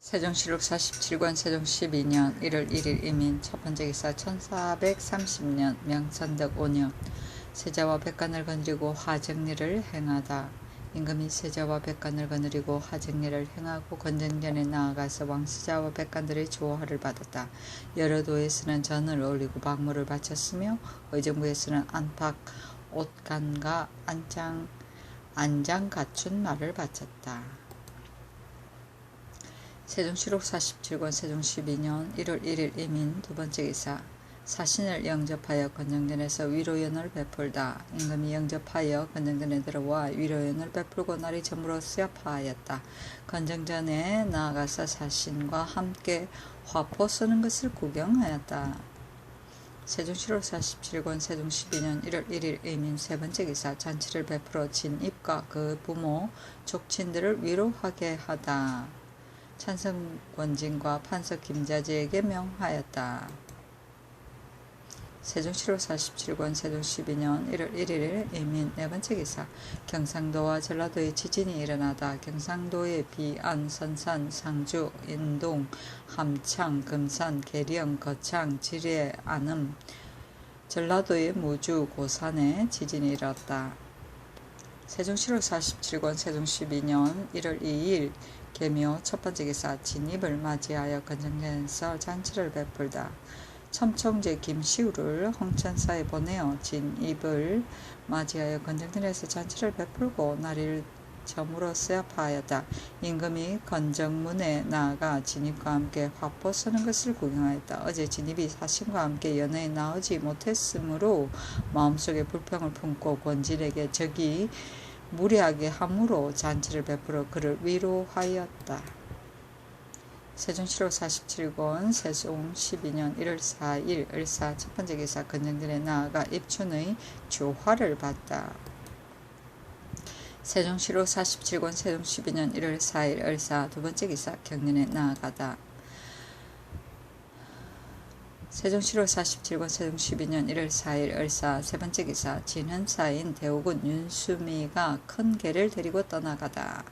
세종시록 47권 세종 12년 1월 1일 이민 첫 번째 기사 1430년 명선덕 5년 세자와 백관을 거느리고 화정리를 행하다. 임금이 세자와 백관을 거느리고 화정리를 행하고 건정전에 나아가서 왕세자와 백관들의 조화를 받았다. 여러 도에서는 전을 올리고 박모를 바쳤으며 의정부에서는 안팎 옷간과 안장 갖춘 말을 바쳤다. 세종시록 47권 세종 12년 1월 1일 이민 두 번째 기사 사신을 영접하여 건정전에서 위로연을 베풀다. 임금이 영접하여 건정전에 들어와 위로연을 베풀고 날이 저물어 수야파하였다. 건정전에 나아가서 사신과 함께 화포 쏘는 것을 구경하였다. 세종시록 47권 세종 12년 1월 1일 이민 세 번째 기사 잔치를 베풀어 진입과 그 부모 족친들을 위로하게 하다. 찬성권진과 판서 김자지에게 명하였다. 세종시록 47권 세종 12년 1월 1일 이민 네 번째 기사 경상도와 전라도에 지진이 일어나다. 경상도의 비안, 선산, 상주, 인동, 함창, 금산, 계령, 거창, 지뢰, 안음, 전라도의 무주, 고산에 지진이 일어났다. 세종시록 47권 세종 12년 1월 2일 계묘 첫 번째 기사 진입을 맞이하여 건정전에서 잔치를 베풀다. 첨총제 김시우를 홍천사에 보내어 진입을 맞이하여 건정전에서 잔치를 베풀고 날일 저물어 수야파하였다. 임금이 건정문에 나아가 진입과 함께 화포 쏘는 것을 구경하였다. 어제 진입이 사신과 함께 연회에 나오지 못했으므로 마음속에 불평을 품고 권진에게 적이 무리하게 함으로 잔치를 베풀어 그를 위로하였다. 세종시록 47권 세종 12년 1월 4일 을사 첫 번째 기사 건정전에 나아가 입춘의 조화를 받다. 세종시록 47권 세종 12년 1월 4일 을사 두 번째 기사 경년에 나아가다. 세종시록 47권 세종 12년 1월 4일 을사 세 번째 기사 진헌사인 대우군 윤수미가 큰 개를 데리고 떠나가다.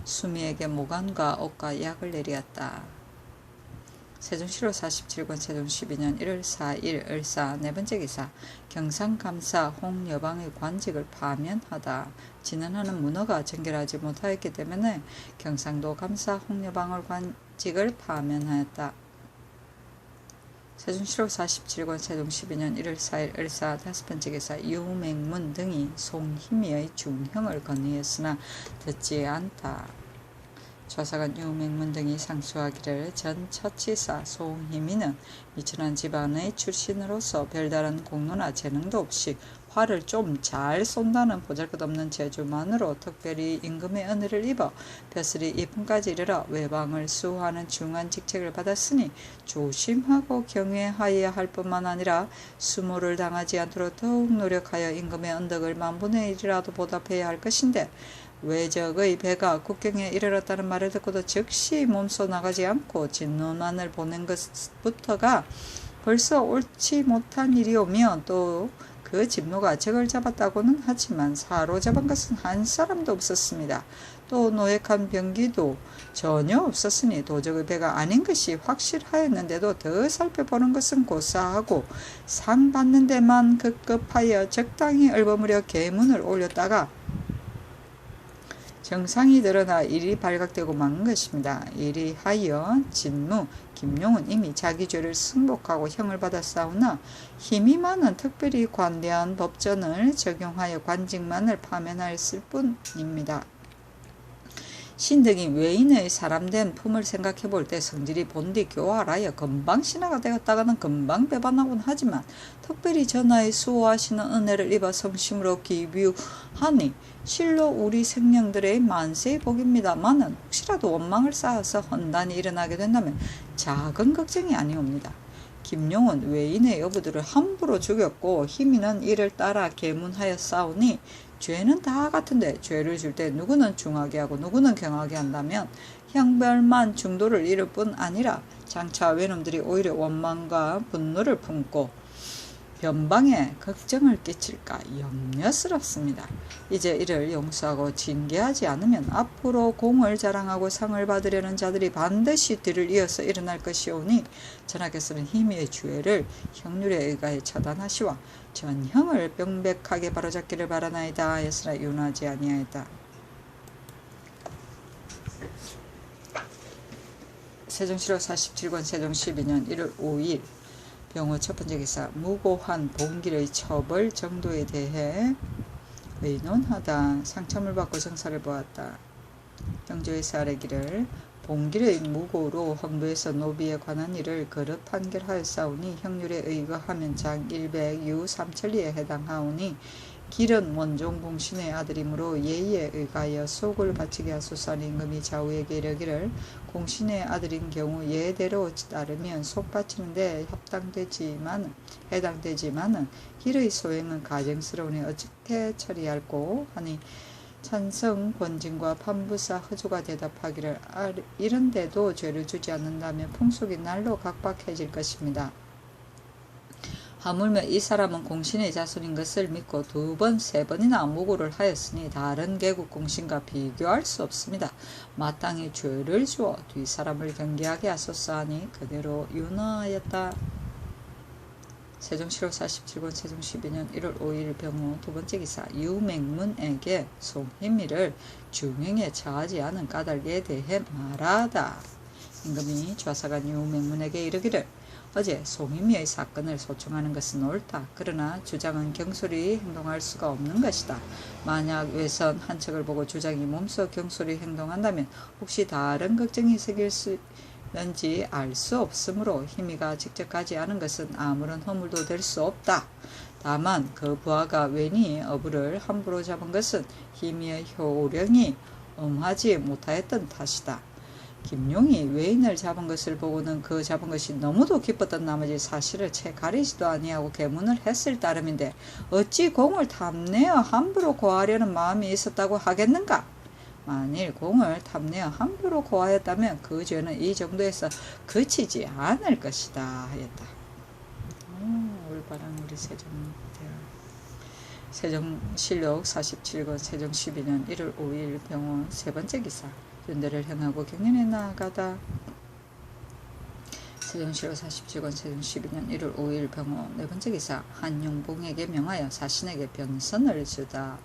수미에게 모관과 옷과 약을 내리었다. 세종시록 47권 세종 12년 1월 4일 을사 네 번째 기사 경상감사 홍여방의 관직을 파면하다. 진헌하는 문어가 정결하지 못하였기 때문에 경상도 감사 홍여방을 관직을 파면하였다. 세종시록 47권 세종 12년 1월 4일 을사 다섯 번째 기사 유맹문 등이 송희미의 중형을 건의했으나 듣지 않다. 조사관 유맹문 등이 상수하기를 전 처치사 송희미는 미천한 집안의 출신으로서 별다른 공로나 재능도 없이 활을 좀 잘 쏜다는 보잘것없는 재주만으로 특별히 임금의 은혜를 입어 벼슬이 이품까지 이르러 외방을 수호하는 중한 직책을 받았으니 조심하고 경외하여야 할 뿐만 아니라 수모를 당하지 않도록 더욱 노력하여 임금의 언덕을 만분의 1이라도 보답해야 할 것인데 외적의 배가 국경에 이르렀다는 말을 듣고도 즉시 몸소 나가지 않고 진노만을 보낸 것부터가 벌써 옳지 못한 일이오며 또 그 진노가 적을 잡았다고는 하지만 사로잡은 것은 한 사람도 없었습니다. 또 노획한 병기도 전혀 없었으니 도적의 배가 아닌 것이 확실하였는데도 더 살펴보는 것은 고사하고 상 받는 데만 급급하여 적당히 얼버무려 계문을 올렸다가 정상이 드러나 일이 발각되고 만 것입니다. 이리하여 진무 김용은 이미 자기 죄를 승복하고 형을 받았사오나 힘이 많은 특별히 관대한 법전을 적용하여 관직만을 파면하였을 뿐입니다. 신등이 외인의 사람된 품을 생각해 볼 때 성질이 본디 교활하여 금방 신하가 되었다가는 금방 배반하곤 하지만 특별히 전하의 수호하시는 은혜를 입어 성심으로 기뷰하니 실로 우리 생령들의 만세의 복입니다마는 혹시라도 원망을 쌓아서 헌단이 일어나게 된다면 작은 걱정이 아니옵니다. 김용은 외인의 여부들을 함부로 죽였고 희미는 이를 따라 계문하였사오니 죄는 다 같은데 죄를 줄 때 누구는 중하게 하고 누구는 경하게 한다면 형벌만 중도를 이룰 뿐 아니라 장차 외놈들이 오히려 원망과 분노를 품고 변방에 걱정을 끼칠까 염려스럽습니다. 이제 이를 용서하고 징계하지 않으면 앞으로 공을 자랑하고 상을 받으려는 자들이 반드시 뒤를 이어서 일어날 것이오니 전하께서는 힘의 주애를 형률에 의하여 처단하시와 전형을 명백하게 바로잡기를 바라나이다 하였으나 윤하지 아니하였다. 세종시록 47권 세종 12년 1월 5일 병호 첫 번째 기사 무고한 봉길의 처벌 정도에 대해 의논하다. 상처물 받고 정사를 보았다. 형조에서 아뢰기를 봉길의 무고로 헌부에서 노비에 관한 일을 거듭 판결하였사오니 형률에 의거하면 장 100 유 3천리에 해당하오니 길은 원종 공신의 아들이므로 예의에 의하여 속을 바치게 하소서. 임금이 좌우에게 이르기를 공신의 아들인 경우 예대로 따르면 속 바치는데 해당되지만은 길의 소행은 가증스러우니 어떻게 처리할꼬 하니 찬성 권진과 판부사 허조가 대답하기를 이런데도 죄를 주지 않는다면 풍속이 날로 각박해질 것입니다. 하물며 이 사람은 공신의 자손인 것을 믿고 2번, 3번이나 무고를 하였으니 다른 개국 공신과 비교할 수 없습니다. 마땅히 죄를 주어 뒤 사람을 경계하게 하소서 하니 그대로 윤허하였다. 세종시록 47권 세종 12년 1월 5일 병호 두 번째 기사 유맹문에게 송희미를 중형에 처하지 않은 까닭에 대해 말하다. 임금이 좌사관 유맹문에게 이르기를 어제 송희미의 사건을 소청하는 것은 옳다. 그러나 주장은 경솔히 행동할 수가 없는 것이다. 만약 외선 한 척을 보고 주장이 몸소 경솔히 행동한다면 혹시 다른 걱정이 생길 수 는지 알 수 없으므로 희미가 직접 가지 않은 것은 아무런 허물도 될 수 없다. 다만 그 부하가 웬이 어부를 함부로 잡은 것은 희미의 효령이 엄하지 못하였던 탓이다. 김용이 외인을 잡은 것을 보고는 그 잡은 것이 너무도 기뻤던 나머지 사실을 채 가리지도 아니하고 계문을 했을 따름인데 어찌 공을 탐내어 함부로 고하려는 마음이 있었다고 하겠는가? 만일 공을 탐내어 함부로 고하였다면 그 죄는 이 정도에서 그치지 않을 것이다 하였다. 올바른 우리 세종실록 47권 세종 12년 1월 5일 병호 세 번째 기사 윤대를 행하고 경연에 나아가다. 세종실록 47권 세종 12년 1월 5일 병호 네 번째 기사 한용봉에게 명하여 사신에게 별선을 주다.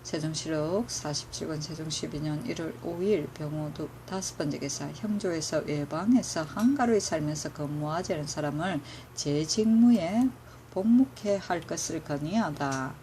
세종시록 47권 세종 12년 1월 5일 병호 다섯 번째 기사 형조에서 외방에서 한가로이 살면서 근무하지 않은 사람을 제 직무에 복무케 할 것을 건의하다.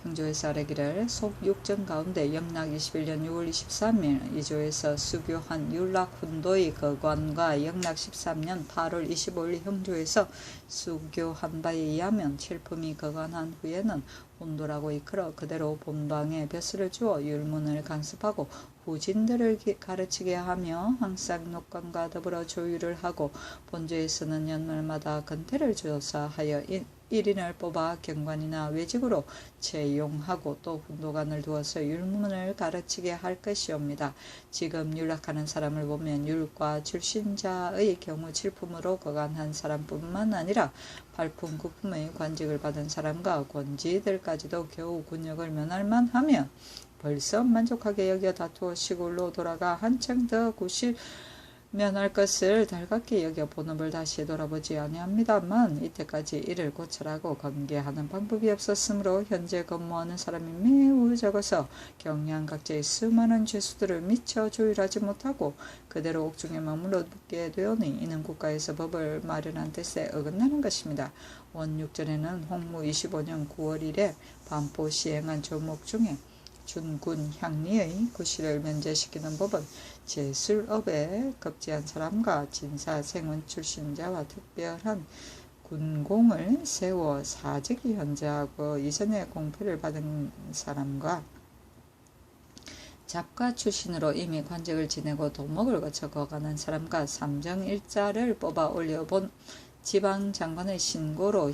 형조에서 아뢰기를 속육전 가운데 영락 21년 6월 23일 이조에서 수교한 율락훈도의 거관과 영락 13년 8월 25일 형조에서 수교한 바에 의하면 칠품이 거관한 후에는 혼도라고 이끌어 그대로 본방에 벼슬을 주어 율문을 간섭하고 후진들을 가르치게 하며 항상 녹관과 더불어 조율을 하고 본조에서는 연말마다 건태를 조사하여 1인을 뽑아 경관이나 외직으로 채용하고 또 훈도관을 두어서 율문을 가르치게 할 것이옵니다. 지금 율락하는 사람을 보면 율과 출신자의 경우 칠품으로 거관한 사람뿐만 아니라 팔품, 구품의 관직을 받은 사람과 권지들까지도 겨우 군역을 면할만 하며 벌써 만족하게 여겨 다투어 시골로 돌아가 한층 더 면할 것을 달갑게 여겨 본업을 다시 돌아보지 아니합니다만 이때까지 이를 고찰하고 검계하는 방법이 없었으므로 현재 근무하는 사람이 매우 적어서 경량각제의 수많은 죄수들을 미처 조율하지 못하고 그대로 옥중에 머물러게 되오니 이는 국가에서 법을 마련한 뜻에 어긋나는 것입니다. 원육전에는 홍무 25년 9월 1일에 반포 시행한 조목 중에 준군 향리의 구실을 면제시키는 법은 제술업에 급제한 사람과 진사생원 출신자와 특별한 군공을 세워 사직이 현저하고 이전에 공표를 받은 사람과 잡가 출신으로 이미 관직을 지내고 도목을 거쳐 거간한 사람과 삼정일자를 뽑아 올려본 지방장관의 신고로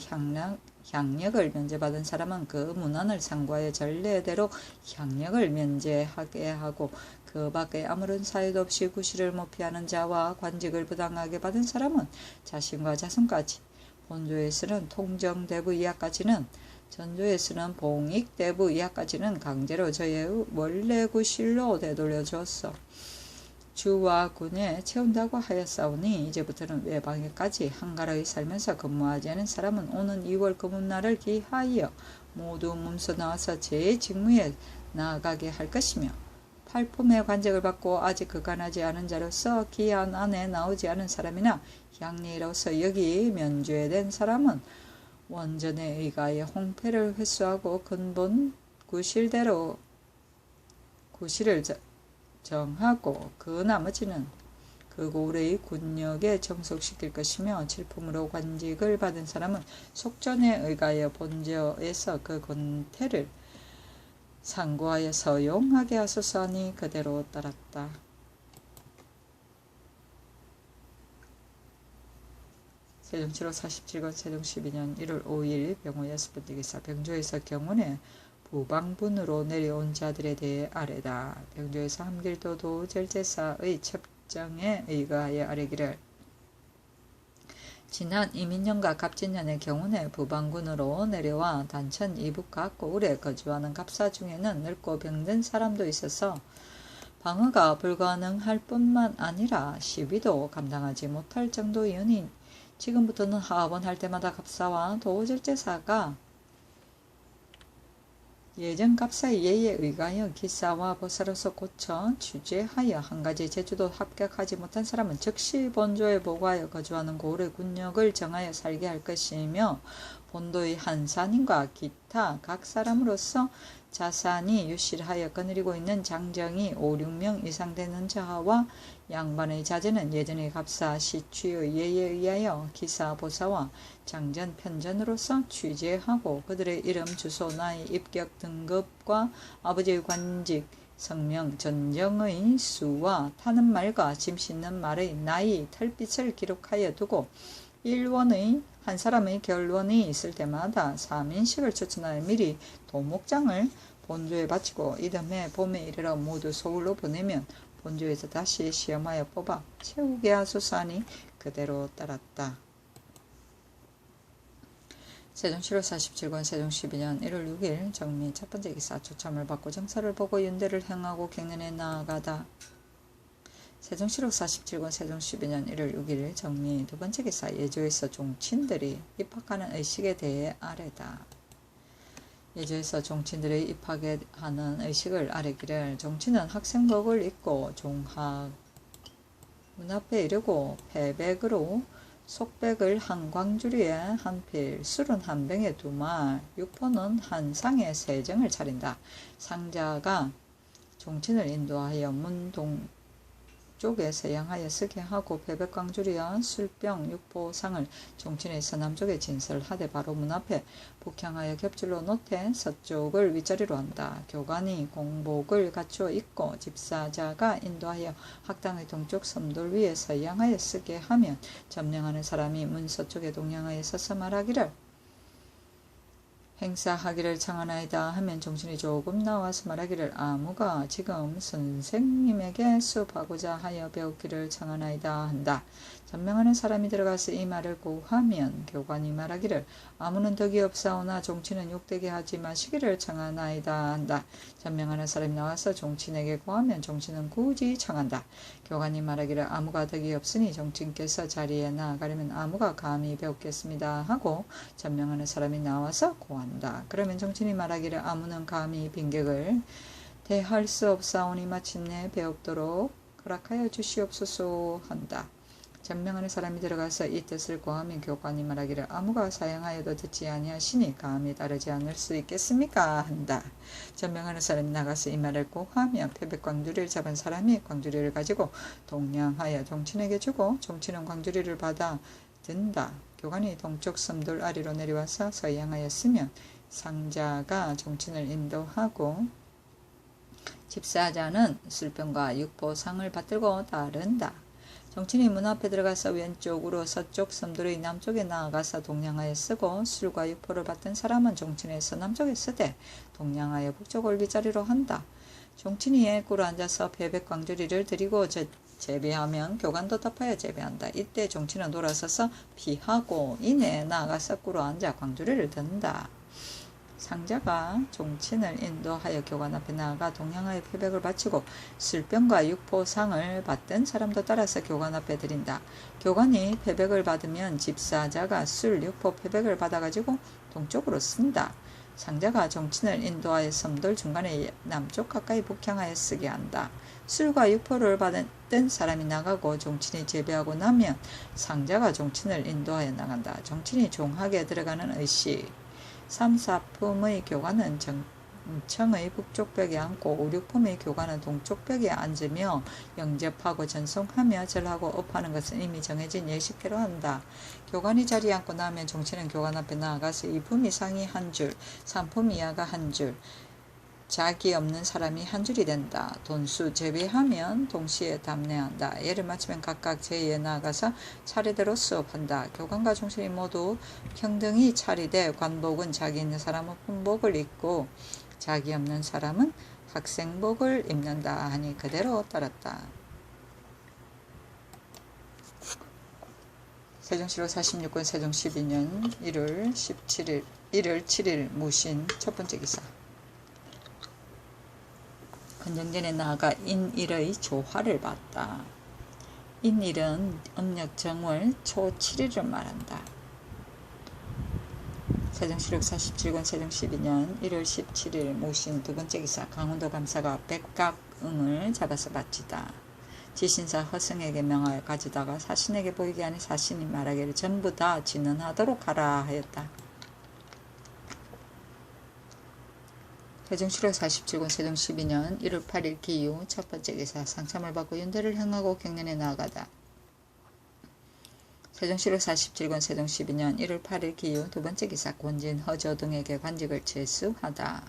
향력을 면제받은 사람은 그 문안을 상고하여 전례대로 향력을 면제하게 하고 그 밖에 아무런 사유도 없이 구실을 못 피하는 자와 관직을 부당하게 받은 사람은 자신과 자손까지, 본조에서는 통정대부 이하까지는, 전조에서는 봉익대부 이하까지는 강제로 저의 원래 구실로 되돌려 주었어. 주와 군에 채운다고 하였사오니 이제부터는 외방에까지 한가라히 살면서 근무하지 않은 사람은 오는 2월 금음날을 기하여 모두 몸소 나와서 제 직무에 나아가게 할 것이며, 팔품의 관직을 받고 아직 그간하지 않은 자로서 기한 안에 나오지 않은 사람이나 향리로서 여기 면죄된 사람은 원전에 의가하여 홍패를 회수하고 근본 구실대로 구실을 정하고 그 나머지는 그 고을의 군역에 정속시킬 것이며, 칠품으로 관직을 받은 사람은 속전에 의가하여 본저에서 그 권태를 상고하여 서용하게 하소서 하니 그대로 따랐다. 세종 7호 47권 세종 12년 1월 5일 병호 6번째 기사. 병조에서 경운에 부방분으로 내려온 자들에 대해 아래다. 병조에서 함길도 도절제사의 첩정에 의거하여 아래기를, 지난 이민년과 갑진년의 경운에 부방군으로 내려와 단천 이북 각 고을에 거주하는 갑사 중에는 늙고 병든 사람도 있어서 방어가 불가능할 뿐만 아니라 시비도 감당하지 못할 정도이니, 지금부터는 하업원 할 때마다 갑사와 도절제사가 예전 갑사의 예에 의하여 기사와 보사로서 고쳐 취재하여 한 가지 제주도 합격하지 못한 사람은 즉시 본조에 보고하여 거주하는 고을의 군역을 정하여 살게 할 것이며, 본도의 한산인과 기타 각 사람으로서 자산이 유실하여 거느리고 있는 장정이 5, 6명 이상 되는 자와 양반의 자제는 예전의 갑사 시취의 예에 의하여 기사 보사와 장전 편전으로서 취재하고 그들의 이름, 주소, 나이, 입격 등급과 아버지의 관직, 성명, 전정의 수와 타는 말과 짐 싣는 말의 나이, 털빛을 기록하여 두고 일원의 한 사람의 결론이 있을 때마다 3인씩을 추천하여 미리 도목장을 본조에 바치고 이듬해 봄에 이르러 모두 서울로 보내면 본조에서 다시 시험하여 뽑아 채우게 하소서 하니 그대로 따랐다. 세종 7호 47권 세종 12년 1월 6일 정미 첫 번째 기사. 초참을 받고 정사를 보고 윤대를 행하고 갱년에 나아가다. 세종 7호 47권 세종 12년 1월 6일 정미 두 번째 기사. 예조에서 종친들이 입학하는 의식에 대해 아래다. 예조에서 종친들의 입학에 하는 의식을 아래기를, 종친은 학생복을 입고 종학 문 앞에 이르고 패백으로 속백을 한 광주리에 한 필, 술은 한 병에 2말, 육포는 한 상에 3정을 차린다. 상자가 종친을 인도하여 문 동쪽에 서양하여 서게 하고 패백 광주리와 술병 육포상을 종친에서 남쪽에 진설하되 바로 문 앞에 북향하여 겹줄로 놓되 서쪽을 윗자리로 한다. 교관이 공복을 갖추어 입고 집사자가 인도하여 학당의 동쪽 섬돌 위에 서양하여 서게 하면, 점령하는 사람이 문 서쪽에 동양하여 서서 말하기를 행사하기를 청하나이다 하면 종친이 조금 나와서 말하기를 아무가 지금 선생님에게 수업하고자 하여 배우기를 청하나이다 한다. 전명하는 사람이 들어가서 이 말을 고하면 교관이 말하기를 아무는 덕이 없사오나 종친은 욕되게 하지 마시기를 청하나이다 한다. 전명하는 사람이 나와서 종친에게 고하면 종친은 굳이 청한다. 교관이 말하기를 아무가 덕이 없으니 종친께서 자리에 나아가려면 아무가 감히 배우겠습니다 하고 전명하는 사람이 나와서 고한다. 그러면 종친이 말하기를 아무는 감히 빈객을 대할 수 없사오니 마침내 배웁도록 허락하여 주시옵소서 한다. 전명하는 사람이 들어가서 이 뜻을 고하면 교관이 말하기를 아무가 사양하여도 듣지 아니하시니 감히 따르지 않을 수 있겠습니까 한다. 전명하는 사람이 나가서 이 말을 고하면 패백 광주리를 잡은 사람이 광주리를 가지고 동양하여 종친에게 주고 종친은 광주리를 받아 든다. 교관이 동쪽 섬돌 아래로 내려와서 서양하였으면 상자가 종친을 인도하고 집사자는 술병과 육포상을 받들고 따른다. 종친이 문 앞에 들어가서 왼쪽으로 서쪽 섬돌의 남쪽에 나아가서 동양하여 쓰고 술과 육포를 받던 사람은 종친에서 남쪽에 쓰되 동양하여 북쪽 올비자리로 한다. 종친이에 꿇어 앉아서 패백 광주리를 드리고 제비하면 교관도 덮어야 제비한다. 이때 종친은 돌아서서 피하고 이내 나아가서 꿇어 앉아 광주리를 든다. 상자가 종친을 인도하여 교관 앞에 나아가 동양의 패백을 바치고 술병과 육포상을 받던 사람도 따라서 교관 앞에 드린다. 교관이 패백을 받으면 집사자가 술, 육포, 패백을 받아가지고 동쪽으로 쓴다. 상자가 종친을 인도하여 섬돌 중간에 남쪽 가까이 북향하여 쓰게 한다. 술과 육포를 받았던 사람이 나가고 종친이 제비하고 나면 상자가 종친을 인도하여 나간다. 종친이 종하게 들어가는 의식. 3, 4품의 교관은 정청의 북쪽 벽에 앉고 5, 6품의 교관은 동쪽 벽에 앉으며 영접하고 전송하며 절하고 업하는 것은 이미 정해진 예식대로 한다. 교관이 자리에 앉고 나면 종친은 교관 앞에 나아가서 2품 이상이 한 줄, 3품 이하가 한 줄, 자기 없는 사람이 한 줄이 된다. 돈수 제비하면 동시에 답례한다. 예를 마치면 각각 제의에 나아가서 차례대로 수업한다. 교관과 종신이 모두 평등히 차리되 관복은 자기 있는 사람은 품복을 입고 자기 없는 사람은 학생복을 입는다 하니 그대로 따랐다. 세종시로 46권 세종 12년 1월 7일 무신 첫 번째 기사. 건정전에 나아가 인일의 조화를 봤다. 인일은 음력 정월 초 7일을 말한다. 세종시록 47권 세종 12년 1월 17일 무신 두 번째 기사. 강원도 감사가 백각응을 잡아서 바치다. 지신사 허승에게 명하여 가져다가 사신에게 보이게 하니 사신이 말하기를 전부 다 진언하도록 하라 하였다. 세종시록 47권 세종 12년 1월 8일 기유 첫 번째 기사. 상참을 받고 윤대를 행하고 경련에 나아가다. 세종시록 47권 세종 12년 1월 8일 기유 두 번째 기사. 권진, 허조 등에게 관직을 제수하다.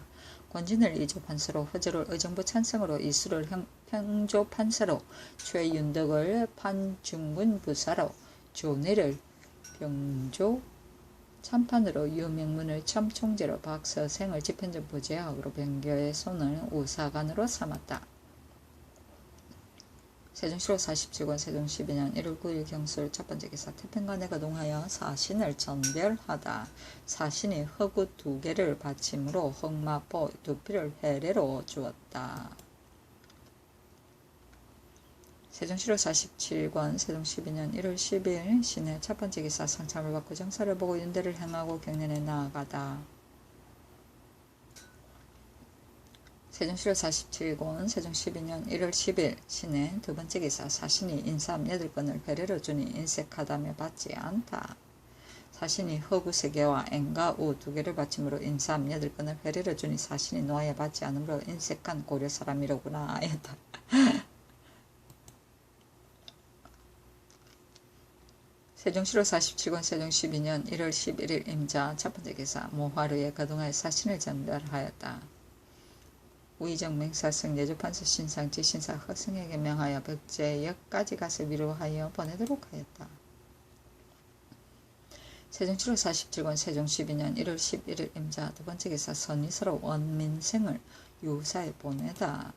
권진을 이조판서로, 허조를 의정부 찬성으로, 이수를 평조판서로, 최윤덕을 판중군 부사로, 조내를 병조 참판으로, 유명문을 첨총재로, 박서생을 집행전 부제학으로, 변교의 손을 우사관으로 삼았다. 세종시록 47권 세종 12년 1월 9일 경술 첫 번째 기사. 태평관에 거동하여 사신을 전별하다. 사신이 허구 2개를 받침으로 흑마포 2필을 해례로 주었다. 세종시록 47권 세종 12년 1월 10일 신의 첫 번째 기사. 상참을 받고 정사를 보고 윤대를 행하고 경련에 나아가다. 세종시록 47권 세종 12년 1월 10일 신의 두 번째 기사. 사신이 인삼 8건을 회례로 주니 인색하다며 받지 않다. 사신이 허구 3개와 앵가 우 2개를 받침으로 인삼 8건을 회례로 주니 사신이 노하여 받지 않으므로 인색한 고려 사람이로구나 하였다. 세종시록 47권 세종 12년 1월 11일 임자 첫 번째 기사. 모하루에 거동하여 사신을 전별하였다. 우의정 맹사성 예조판서 신상 지신사 허승에게 명하여 벽제역까지 가서 위로하여 보내도록 하였다. 세종시록 47권 세종 12년 1월 11일 임자 두 번째 기사. 선의서로 원민생을 유사에 보내다.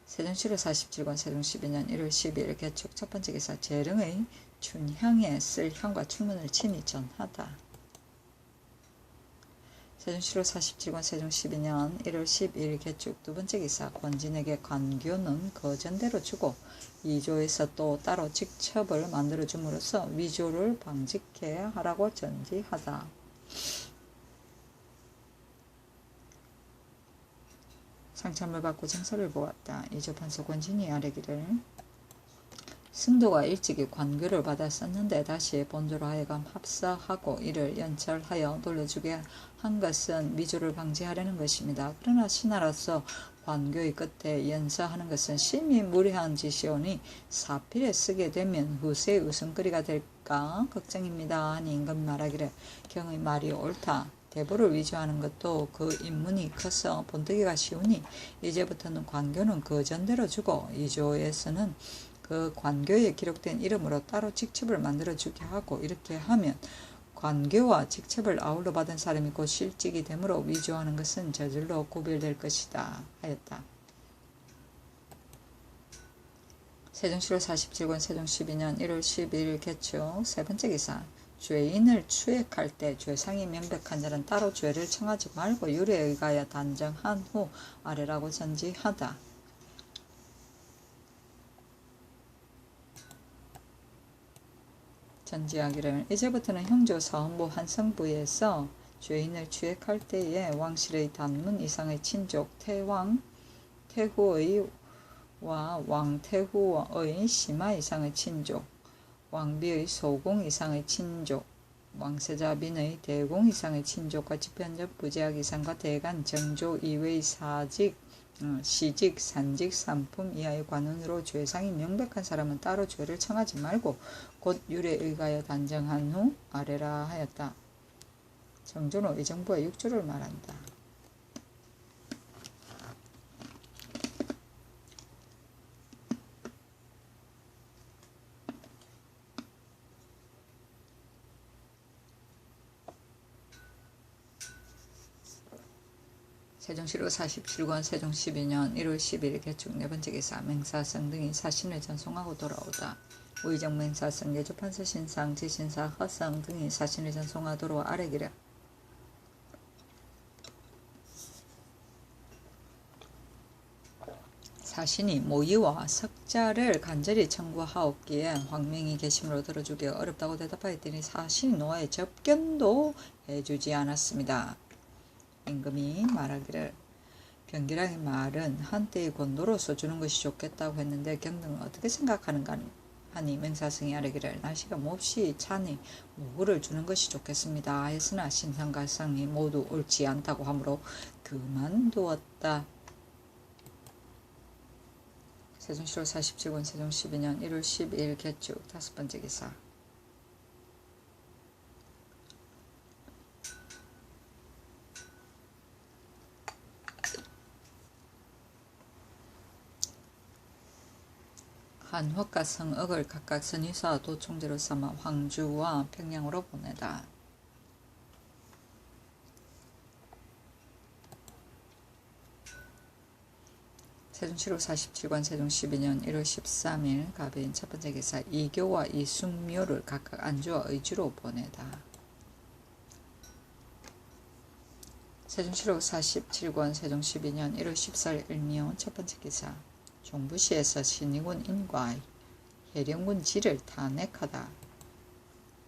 세종시록 47권 세종 12년 1월 12일 개축 첫 번째 기사. 재릉의 춘향에 쓸 향과 춘문을 친히 전하다. 세종시록 47권 세종 12년 1월 12일 개축 두 번째 기사. 권진에게 관교는 거전대로 주고 이조에서 또 따로 직첩을 만들어 줌으로써 위조를 방직케 하라고 전지하다. 상참을 받고 정사를 보았다. 이조판서 권진이 아뢰기를 승도가 일찍이 관교를 받았었는데 다시 본조로 하여금 합사하고 이를 연철하여 돌려주게 한 것은 위조를 방지하려는 것입니다. 그러나 신하로서 관교의 끝에 연서하는 것은 심히 무례한 짓이오니 사필에 쓰게 되면 후세의 웃음거리가 될까 걱정입니다 하니 임금이 말하기를 경의 말이 옳다. 대보를 위조하는 것도 그 인문이 커서 본뜨기가 쉬우니 이제부터는 관교는 그 전대로 주고 이조에서는 그 관교에 기록된 이름으로 따로 직첩을 만들어주게 하고 이렇게 하면 관교와 직첩을 아울러 받은 사람이 곧 실직이 되므로 위조하는 것은 저절로 구별될 것이다 하였다. 세종시로 47권 세종 12년 1월 12일 개축. 세 번째 기사. 죄인을 추액할 때 죄상이 명백한 자는 따로 죄를 청하지 말고 율에 의하여 단정한 후 아래라고 전지하다. 전지하기를 이제부터는 형조 사헌부 한성부에서 죄인을 추액할 때에 왕실의 단문 이상의 친족 태왕 태후의 와 왕태후의 심하 이상의 친족, 왕비의 소공 이상의 친족, 왕세자빈의 대공 이상의 친족과 지편적 부재학 이상과 대간 정조 이외의 사직, 시직, 산직, 산품 이하의 관원으로 죄상이 명백한 사람은 따로 죄를 청하지 말고 곧 율에 의하여 단정한 후 아래라 하였다. 정조는 의정부의 6조를 말한다. 세종시로 47권 세종 12년 1월 10일 개축. 네 번째 기사. 맹사성 등이 사신을 전송하고 돌아오다. 우의정 맹사성 예조판서 신상 지신사 허성 등이 사신을 전송하도록 아래기를. 사신이 모의와 석자를 간절히 청구하옵기에 황명이 계심으로 들어주기 어렵다고 대답하였더니 사신이 노아의 접견도 해주지 않았습니다. 임금이 말하기를 경기랑의 말은 한때의 권도로서 주는 것이 좋겠다고 했는데 경등은 어떻게 생각하는가 하니 맹사성이 아뢰기를 날씨가 몹시 차니 모구를 주는 것이 좋겠습니다 했으나 신상과 성이 모두 옳지 않다고 하므로 그만두었다. 세종시로 47권 세종 12년 1월 12일 개축. 다섯 번째 기사. 한화과 성읍을 각각 선의사 도총재로 삼아 황주와 평양으로 보내다. 세종시로 47권 세종 12년 1월 13일 갑인 첫 번째 기사. 이교와 이순묘를 각각 안주와 의주로 보내다. 세종시로 47권 세종 12년 1월 14일 일미온 첫 번째 기사. 종부시에서 신의군 인과 해령군 지를 탄핵하다.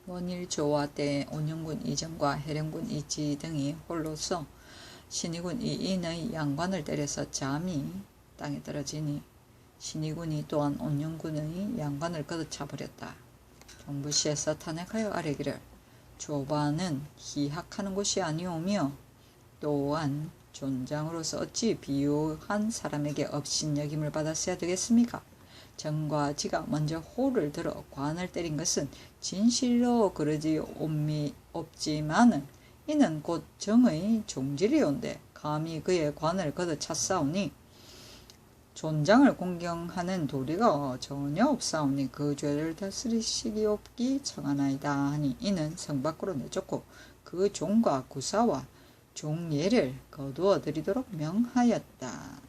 원일조와 때 온영군 이정과 해령군 이지 등이 홀로서 신의군 이인의 양관을 때려서 잠이 땅에 떨어지니 신의군이 또한 온영군의 양관을 걷어차버렸다. 종부시에서 탄핵하여 아뢰기를 조반은 희학하는 곳이 아니오며 또한 존장으로서 어찌 비유한 사람에게 업신여김을 받았어야 되겠습니까? 정과 지가 먼저 호를 들어 관을 때린 것은 진실로 그러지 없지만은 이는 곧 정의 종질이온데 감히 그의 관을 걷어찼사오니 존장을 공경하는 도리가 전혀 없사오니 그 죄를 다스리시기 없기 청하나이다 하니 이는 성 밖으로 내쫓고 그 종과 구사와 종예를 거두어 드리도록 명하였다.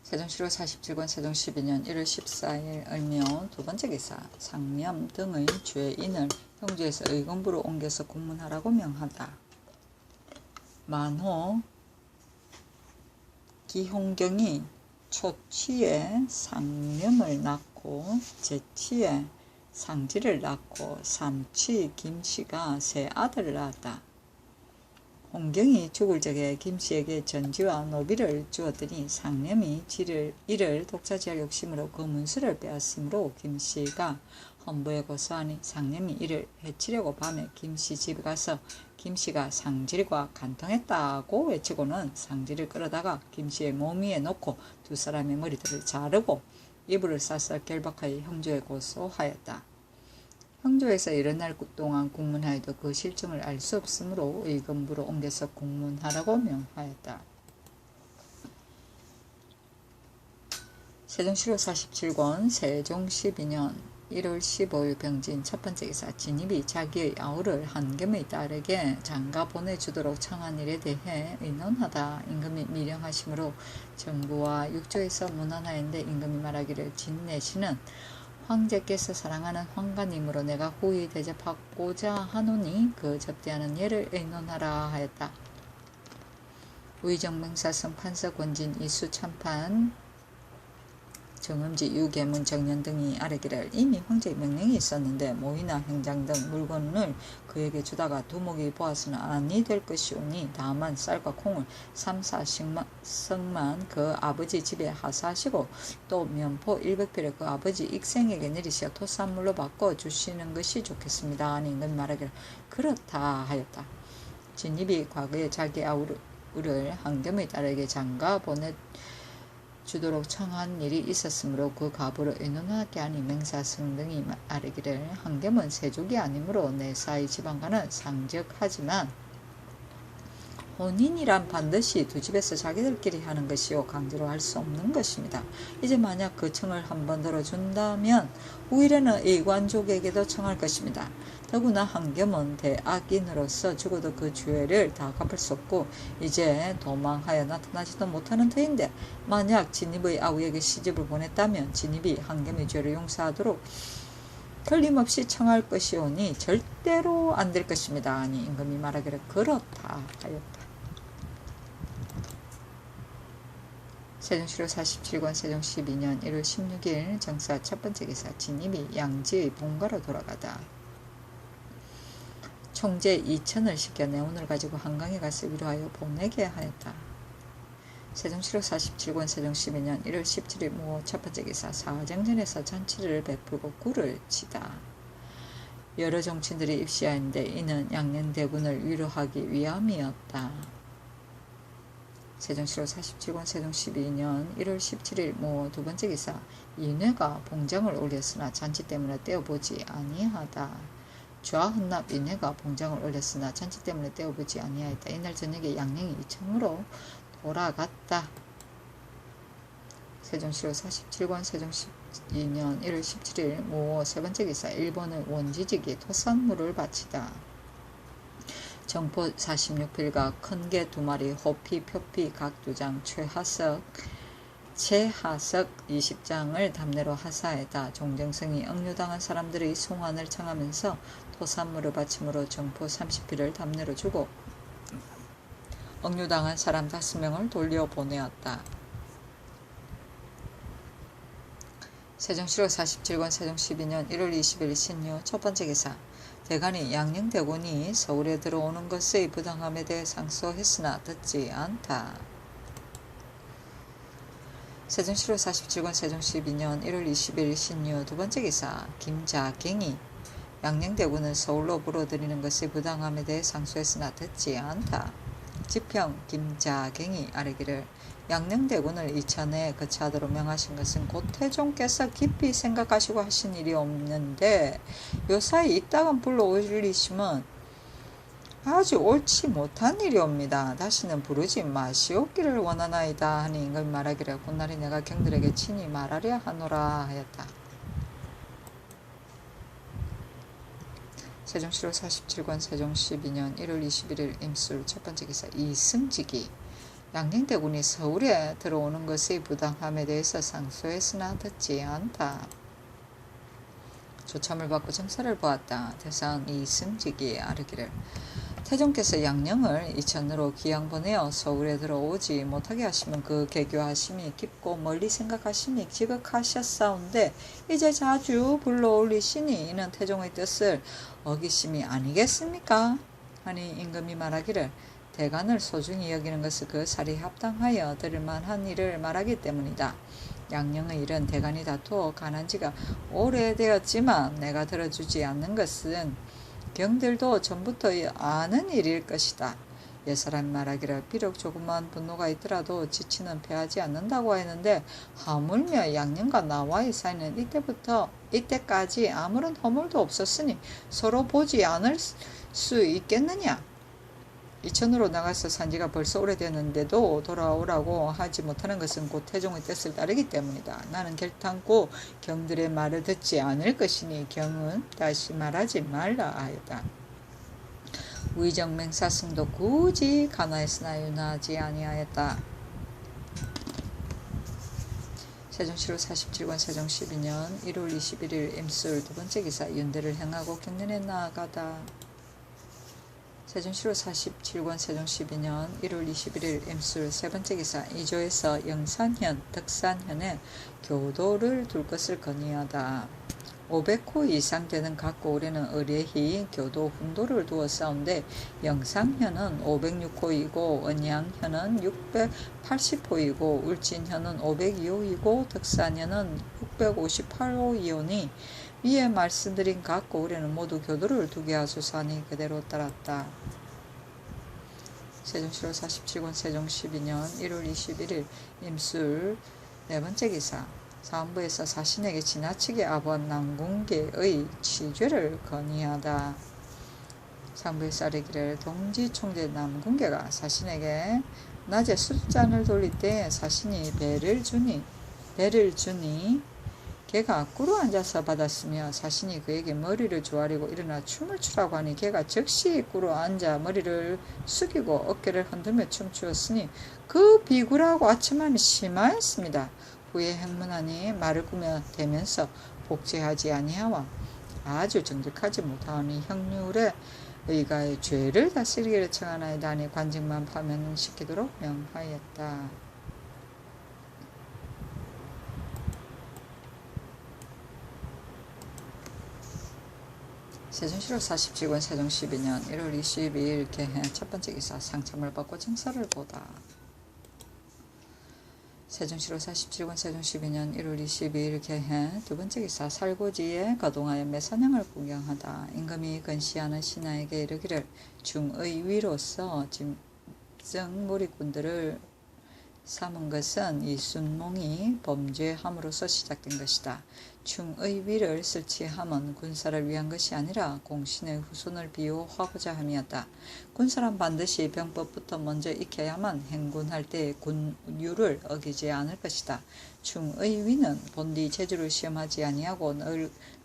세종시로 47권 세종 12년 1월 14일 을묘 두 번째 기사. 상념 등의 죄인을 형제에서 의금부로 옮겨서 공문하라고 명하다. 만호 기홍경이 초치에 상념을 낳고 제치에 상지를 낳고 삼치 김씨가 세 아들을 낳았다. 홍경이 죽을 적에 김씨에게 전지와 노비를 주었더니 상념이 이를 독차지할 욕심으로 그 문수를 빼앗으므로 김씨가 헌부에 고소하니 상념이 이를 해치려고 밤에 김씨 집에 가서 김씨가 상질과 간통했다고 외치고는 상질을 끌어다가 김씨의 몸 위에 놓고 두 사람의 머리들을 자르고 이불을 싸서 결박하여 형조에 고소하였다. 형조에서 이런 날 동안 국문하여도 그 실정을 알 수 없으므로 의금부로 옮겨서 국문하라고 명하였다. 세종시로 47권 세종 12년 1월 15일 병진 첫 번째 기사. 진입이 자기의 아우를 한겸의 딸에게 장가 보내주도록 청한 일에 대해 의논하다 임금이 미령하심으로 정부와 육조에서 문안하였는데 임금이 말하기를 진내시는 황제께서 사랑하는 황가님으로 내가 후히 대접하고자 하노니 그 접대하는 예를 의논하라 하였다. 의정맹사성 판서 권진 이수 참판 정음지 유계문 정년 등이 아뢰기를 이미 황제의 명령이 있었는데 모이나 행장 등 물건을 그에게 주다가 두목이 보아서는 아니 될 것이오니 다만 쌀과 콩을 3-4석만 그 아버지 집에 하사하시고 또 면포 100필을 그 아버지 익생에게 내리시어 토산물로 바꿔 주시는 것이 좋겠습니다. 하니 임금이 말하기를 그렇다 하였다. 진입이 과거에 자기 아우를 한겸의 딸에게 장가 보내주도록 청한 일이 있었으므로 그 가부를 의논하게 하니 맹사성 등이 아뢰기를 한겸은 세족이 아니므로 내 사이 지방과는 상적하지만 혼인이란 반드시 두 집에서 자기들끼리 하는 것이요 강제로 할 수 없는 것입니다. 이제 만약 그 청을 한번 들어준다면 후일에는 이관족에게도 청할 것입니다. 더구나 한겸은 대악인으로서 죽어도 그 죄를 다 갚을 수 없고 이제 도망하여 나타나지도 못하는 터인데 만약 진입의 아우에게 시집을 보냈다면 진입이 한겸의 죄를 용서하도록 틀림없이 청할 것이오니 절대로 안 될 것입니다. 아니 임금이 말하기를 그렇다 하였다. 세종시로 47권 세종 12년 1월 16일 정사 첫 번째 기사. 진입이 양지의 본가로 돌아가다 총재 2천을 시켜 내온을 가지고 한강에 가서 위로하여 보내게 하였다. 세종시로 47권 세종 12년 1월 17일 모 첫 번째 기사. 사정전에서 잔치를 베풀고 굴을 치다. 여러 정치인들이 입시하였는데 이는 양녕대군을 위로하기 위함이었다. 세종시로 47권 세종 12년 1월 17일 모 두 번째 기사. 인회가 봉장을 올렸으나 잔치 때문에 떼어보지 아니하다. 좌헌납 인회가 봉장을 올렸으나 잔치 때문에 떼어보지 아니하였다. 이날 저녁에 양녕이 이청으로 돌아갔다. 세종시로 47권 세종 12년 1월 17일 모 세 번째 기사. 일본의 원지직이 토산물을 바치다. 정포 46필과 큰 개 2마리, 호피, 표피 각 2장, 최하석 20장을 답례로 하사하였다. 종정성이 억류당한 사람들의 송환을 청하면서 토산물을 바침으로 정포 30필을 답례로 주고 억류당한 사람 5명을 돌려보내었다. 세종시로 47권 세종 12년 1월 20일 신유 첫 번째 기사. 대간이 양녕대군이 서울에 들어오는 것의 부당함에 대해 상소했으나 듣지 않다. 세종시로 47권 세종 12년 1월 20일 신유 두 번째 기사. 김자갱이 양녕대군은 서울로 불어들이는 것의 부당함에 대해 상소했으나 듣지 않다. 지평 김자갱이 아뢰기를 양녕대군을 이천에 거처하도록 명하신 것은 곧 태종께서 깊이 생각하시고 하신 일이 없는데 요사이 이따금 불러 올리시면 아주 옳지 못한 일이옵니다. 다시는 부르지 마시옵기를 원하나이다. 하니 임금이 말하기를 곧날이 내가 경들에게 친히 말하려 하노라 하였다. 세종시로 47권 세종 12년 1월 21일 임술 첫 번째 기사. 이승직이 양녕대군이 서울에 들어오는 것의 부당함에 대해서 상소했으나 듣지 않다. 조참을 받고 정사를 보았다. 대상 이승직이 아뢰기를 태종께서 양녕을 이천으로 기양 보내어 서울에 들어오지 못하게 하시면 그 개교하심이 깊고 멀리 생각하심이 지극하셨사온데 이제 자주 불러올리시니 이는 태종의 뜻을 어기심이 아니겠습니까? 하니 임금이 말하기를 대간을 소중히 여기는 것은 그 살이 합당하여 들을 만한 일을 말하기 때문이다. 양녕의 일은 대간이 다투어 간한 지가 오래되었지만 내가 들어주지 않는 것은 경들도 전부터 아는 일일 것이다. 옛사람이 말하기를 비록 조그만 분노가 있더라도 지치는 패하지 않는다고 했는데 하물며 양녕과 나와의 사이는 이때까지 아무런 허물도 없었으니 서로 보지 않을 수 있겠느냐? 이천으로 나가서 산지가 벌써 오래되었는데도 돌아오라고 하지 못하는 것은 곧 태종의 뜻을 따르기 때문이다. 나는 결탄코 경들의 말을 듣지 않을 것이니 경은 다시 말하지 말라 하였다. 위정맹사승도 굳이 간화했으나 윤하지 아니하였다. 세종시로 47권 세종 12년 1월 21일 임술 두번째 기사 윤대를 행하고 경련에 나아가다. 세종시로 47권 세종 12년 1월 21일 임술 세번째 기사 이조에서 영산현, 덕산현에 교도를 둘 것을 건의하다. 500호 이상 되는 각 고을에는 의례히 교도 훈도를 두어 싸운데 영상현은 506호이고 언양현은 680호이고 울진현은 502호이고 덕산현은 658호이오니 위에 말씀드린 각 고을에는 모두 교도를 두게 하소서하니 그대로 따랐다. 세종시로 47권 세종 12년 1월 21일 임술 네번째 기사 사헌부에서 사신에게 지나치게 아부한 남궁계의 치죄를 건의하다. 사헌부에서 아뢰기를 동지총재 남궁계가 사신에게 낮에 술잔을 돌릴 때 사신이 배를 주니 걔가 꿇어 앉아서 받았으며 사신이 그에게 머리를 조아리고 일어나 춤을 추라고 하니 걔가 즉시 꿇어 앉아 머리를 숙이고 어깨를 흔들며 춤추었으니 그 비굴하고 아첨함이 심하였습니다. 후에 행문하니 말을 꾸며 대면서 복제하지 아니하와 아주 정직하지 못하니 형률에 의가의 죄를 다스리기를 청하나이다 하니 관직만 파면시키도록 명하였다. 세종시로 47권 세종 12년 1월 22일 개해 첫번째 기사 상참을 받고 정사를 보다. 세종시로 47권 세종 12년 1월 22일 개해 두번째 기사 살고지에 거동하여 매사냥을 구경하다. 임금이 근시하는 신하에게 이르기를 중의위로서 짐승 무리꾼들을 삼은 것은 이 순몽이 범죄함으로써 시작된 것이다. 충의위를 설치함은 군사를 위한 것이 아니라 공신의 후손을 비호하고자 함이었다. 군사란 반드시 병법부터 먼저 익혀야만 행군할 때 군율을 어기지 않을 것이다. 충의위는 본디 제주를 시험하지 아니하고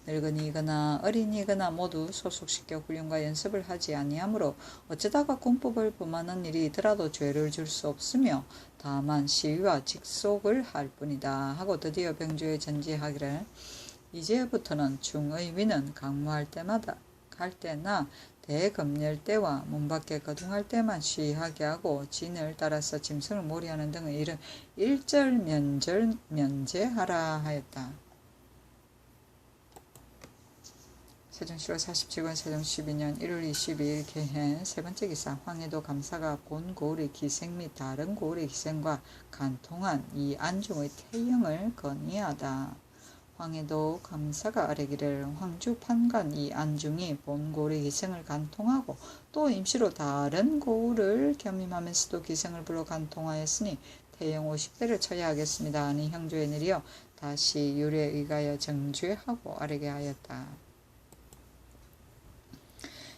늙은이거나 어린이거나 모두 소속시켜 훈련과 연습을 하지 아니하므로 어쩌다가 군법을 범하는 일이 있더라도 죄를 줄 수 없으며 다만 시위와 직속을 할 뿐이다 하고 드디어 병조에 전지하기를 이제부터는 중의위는 강무할 때나 대검열 때와 문 밖에 거둥할 때만 시위하게 하고 진을 따라서 짐승을 몰이하는 등의 일은 일절 면제하라 하였다. 세종시로 47권 세종 12년 1월 22일 개해 세번째 기사 황해도 감사가 본 고을의 기생 및 다른 고을의 기생과 간통한 이 안중의 태형을 건의하다. 황해도 감사가 아뢰기를 황주 판관 이 안중이 본 고을의 기생을 간통하고 또 임시로 다른 고을을 겸임하면서도 기생을 불러 간통하였으니 태형 50대를 쳐야 하겠습니다 하니 형조에 내려 다시 율에 의하여 정죄하고 아뢰게 하였다.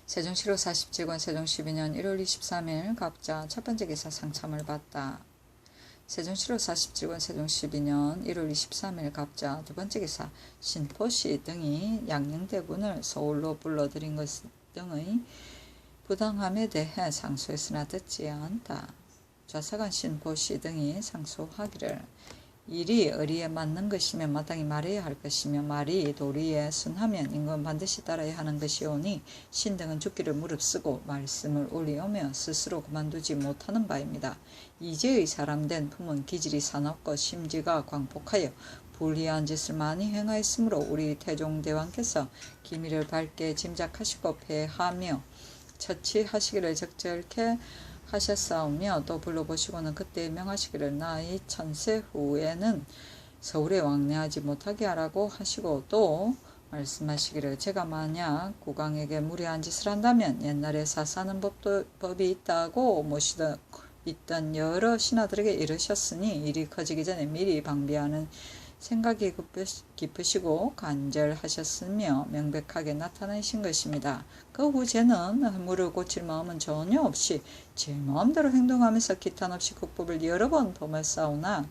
세종시로 47권 세종 12년 1월 23일 갑자 첫번째 기사 상참을 받다. 세종시로 47권 세종 12년 1월 23일 갑자 두번째 기사 신포시 등이 양녕대군을 서울로 불러들인 것 등의 부당함에 대해 상소했으나 듣지 않다. 좌사관 신포시 등이 상소하기를 일이 의리에 맞는 것이면 마땅히 말해야 할 것이며 말이 도리에 순하면 임금은 반드시 따라야 하는 것이오니 신등은 죽기를 무릅쓰고 말씀을 올리오며 스스로 그만두지 못하는 바입니다. 이제의 사람된 품은 기질이 사납고 심지가 광폭하여 불리한 짓을 많이 행하였으므로 우리 태종대왕께서 기미를 밝게 짐작하시고 폐하며 처치하시기를 적절케 하셨사오며 또 불러보시고는 그때 명하시기를 나의 천세 후에는 서울에 왕래하지 못하게 하라고 하시고 또 말씀하시기를 제가 만약 국왕에게 무례한 짓을 한다면 옛날에 사사하는 법이 있다고 모시던 있던 여러 신하들에게 이르셨으니 일이 커지기 전에 미리 방비하는 생각이 깊으시고 간절하셨으며 명백하게 나타나신 것입니다. 그 후 쟤는 물을 고칠 마음은 전혀 없이 제 마음대로 행동하면서 기탄 없이 국법을 여러 번 범했사오나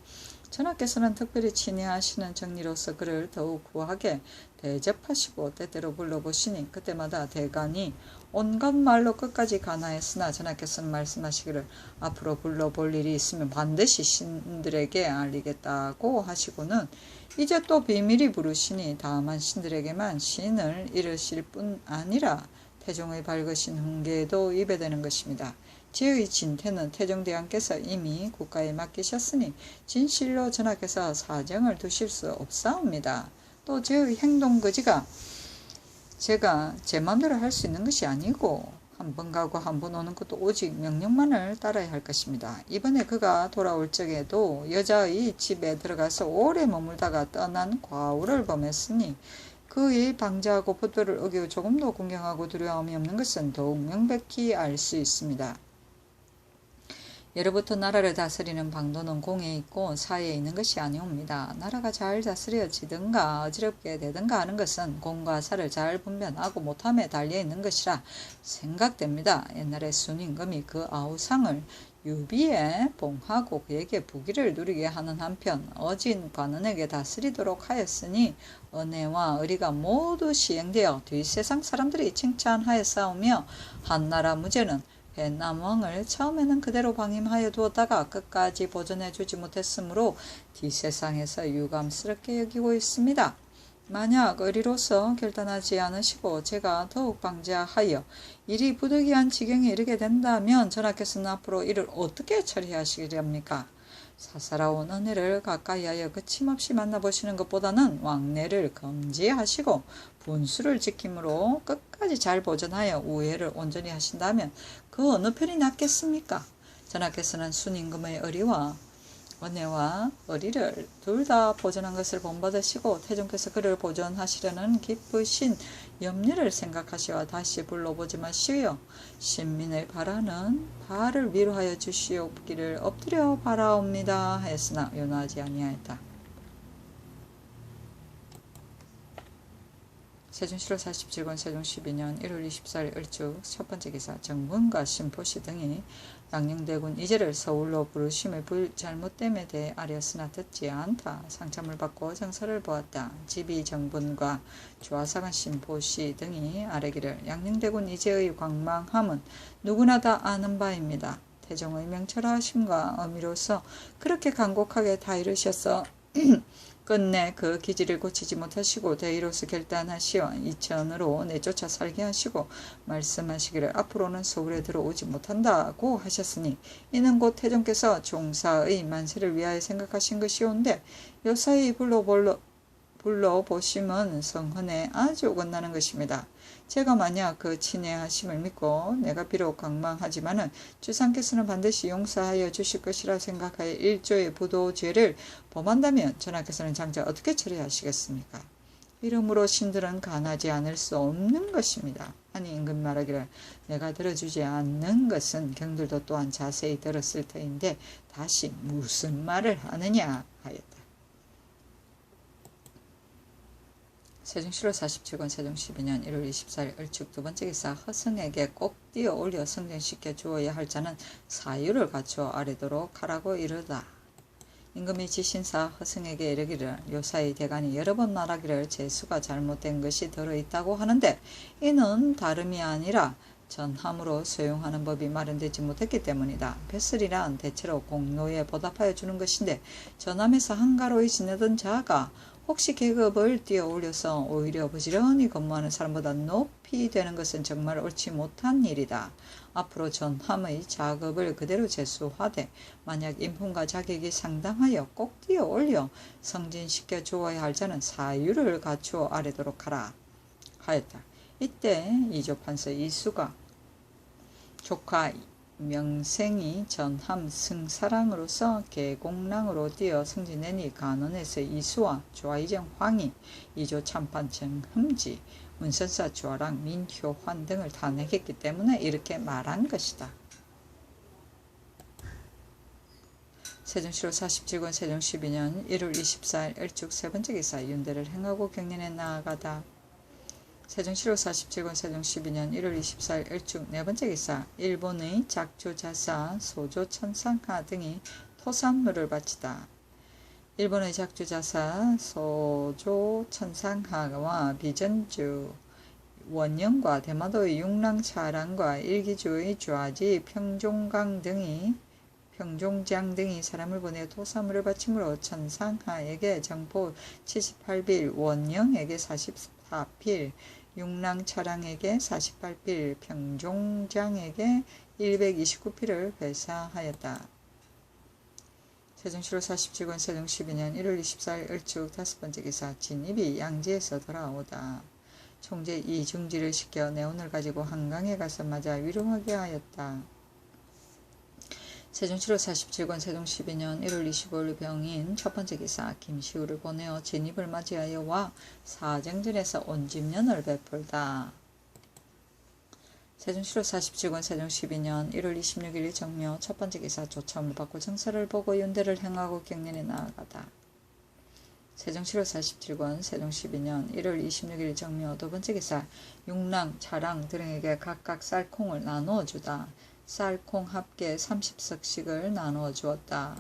전하께서는 특별히 친애하시는 정리로서 그를 더욱 구하게 대접하시고 때때로 불러보시니 그때마다 대간이 온갖 말로 끝까지 간하였으나 전하께서는 말씀하시기를 앞으로 불러볼 일이 있으면 반드시 신들에게 알리겠다고 하시고는 이제 또 비밀이 부르시니 다만 신들에게만 신을 이르실 뿐 아니라 태종의 밝으신 훈계에도 입에 대는 것입니다. 제의 진태는 태종대왕께서 이미 국가에 맡기셨으니 진실로 전하께서 사정을 두실 수 없사옵니다. 또 제의 행동거지가 제가 제 마음대로 할 수 있는 것이 아니고 한 번 가고 한 번 오는 것도 오직 명령만을 따라야 할 것입니다. 이번에 그가 돌아올 적에도 여자의 집에 들어가서 오래 머물다가 떠난 과오를 범했으니 그의 방자하고 법도를 어기고 조금도 공경하고 두려움이 없는 것은 더욱 명백히 알 수 있습니다. 예로부터 나라를 다스리는 방도는 공에 있고 사회에 있는 것이 아니옵니다. 나라가 잘 다스려지든가 어지럽게 되든가 하는 것은 공과 사를 잘 분별하고 못함에 달려있는 것이라 생각됩니다. 옛날에 순임금이 그 아우상을 유비에 봉하고 그에게 부귀를 누리게 하는 한편 어진 관원에게 다스리도록 하였으니 은혜와 의리가 모두 시행되어 뒷세상 사람들이 칭찬하였사오며 한나라 무제는 벤남왕을 처음에는 그대로 방임하여 두었다가 끝까지 보존해 주지 못했으므로 뒷세상에서 유감스럽게 여기고 있습니다. 만약 의리로서 결단하지 않으시고 제가 더욱 방지하여 일이 부득이한 지경에 이르게 된다면 전하께서는 앞으로 이를 어떻게 처리하시렵니까? 사사로운 은혜를 가까이하여 거침없이 만나보시는 것보다는 왕래를 금지하시고 분수를 지킴으로 끝까지 잘 보존하여 우애를 온전히 하신다면 그 어느 편이 낫겠습니까? 전하께서는 순임금의 의리와 은혜와 의리를 둘 다 보존한 것을 본받으시고 태종께서 그를 보존하시려는 기쁘신 염려를 생각하시어 다시 불러보지 마시오. 신민의 바라는 바를 위로하여 주시옵기를 엎드려 바라옵니다 하였으나 요나하지 아니하였다. 세종실록 47권 세종 12년 1월 24일 을죽 첫번째 기사 정문과 신포시 등이 양녕대군 이제를 서울로 부르심의 잘못됨에 대해 아뢰었으나 듣지 않다. 상참을 받고 정서를 보았다. 집이 정분과 주하사관 신포시 등이 아뢰기를 양녕대군 이제의 광망함은 누구나 다 아는 바입니다. 태종의 명철하심과 어미로서 그렇게 간곡하게 다 이르셔서 끝내 그 기지를 고치지 못하시고 대의로서 결단하시어 이천으로 내쫓아 살게 하시고 말씀하시기를 앞으로는 서울에 들어오지 못한다고 하셨으니 이는 곧 태종께서 종사의 만세를 위하여 생각하신 것이온데 요사이 불러보심은 성헌에 아주 어긋나는 것입니다. 제가 만약 그 친애하심을 믿고 내가 비록 강망하지만은 주상께서는 반드시 용서하여 주실 것이라 생각하여 일조의 부도죄를 범한다면 전하께서는 장차 어떻게 처리하시겠습니까? 이러므로 신들은 간하지 않을 수 없는 것입니다. 아니 임금 말하기를 내가 들어주지 않는 것은 경들도 또한 자세히 들었을 터인데 다시 무슨 말을 하느냐 하였다. 세종실록 47권 세종 12년 1월 24일 을축 두번째 기사 허승에게 꼭 띄어 올려 성전시켜 주어야 할 자는 사유를 갖추어 아뢰도록 하라고 이르다. 임금이 지신사 허승에게 이르기를 요사이 대간이 여러 번 말하기를 제수가 잘못된 것이 들어있다고 하는데 이는 다름이 아니라 전함으로 소용하는 법이 마련되지 못했기 때문이다. 뱃슬이란 대체로 공로에 보답하여 주는 것인데 전함에서 한가로이 지내던 자가 혹시 계급을 띄어 올려서 오히려 부지런히 근무하는 사람보다 높이 되는 것은 정말 옳지 못한 일이다. 앞으로 전함의 작업을 그대로 제수하되 만약 인품과 자격이 상당하여 꼭 띄어 올려 성진시켜 주어야 할 자는 사유를 갖추어 아뢰도록 하라 하였다. 이때 이조판서 이수가 조카 명생이 전함 승사랑으로서 계공랑으로 뛰어 승진하니 간원에서 이수와 조아이정 황이 이조 참판 정흠지 문선사 조아랑 민효환 등을 탄핵했기 때문에 이렇게 말한 것이다. 세종시로 47권 세종 12년 1월 24일 일축 세 번째 기사 윤대를 행하고 경련에 나아가다. 세종시로 47권 세종 12년 1월 24일 일축 네 번째 기사 일본의 작주자사 소조 천상하 등이 토산물을 바치다. 일본의 작주자사 소조 천상하와 비전주 원령과 대마도의 육랑차랑과 일기주의 좌지 평종장 등이 사람을 보내 토사물을 바침으로 천상하에게 정포 78빌, 원령에게 44필, 육랑차랑에게 48필, 평종장에게 129필을 회사하였다. 세종시로 47권 세종 12년 1월 24일 일축 다섯 번째 기사 진입이 양지에서 돌아오다. 총재 이중지를 시켜 내온을 가지고 한강에 가서 맞아 위로하게 하였다. 세종시로 47권 세종 12년 1월 25일 병인 첫 번째 기사 김시우를 보내어 진입을 맞이하여 와 사정전에서 온집년을 베풀다. 세종시로 47권 세종 12년 1월 26일 정묘 첫 번째 기사 조참을 받고 정사를 보고 윤대를 행하고 경련에 나아가다. 세종시로 47권 세종 12년 1월 26일 정묘 두 번째 기사 육랑, 차랑 등에게 각각 쌀콩을 나누어 주다. 쌀콩 합계 30석씩을 나누어 주었다.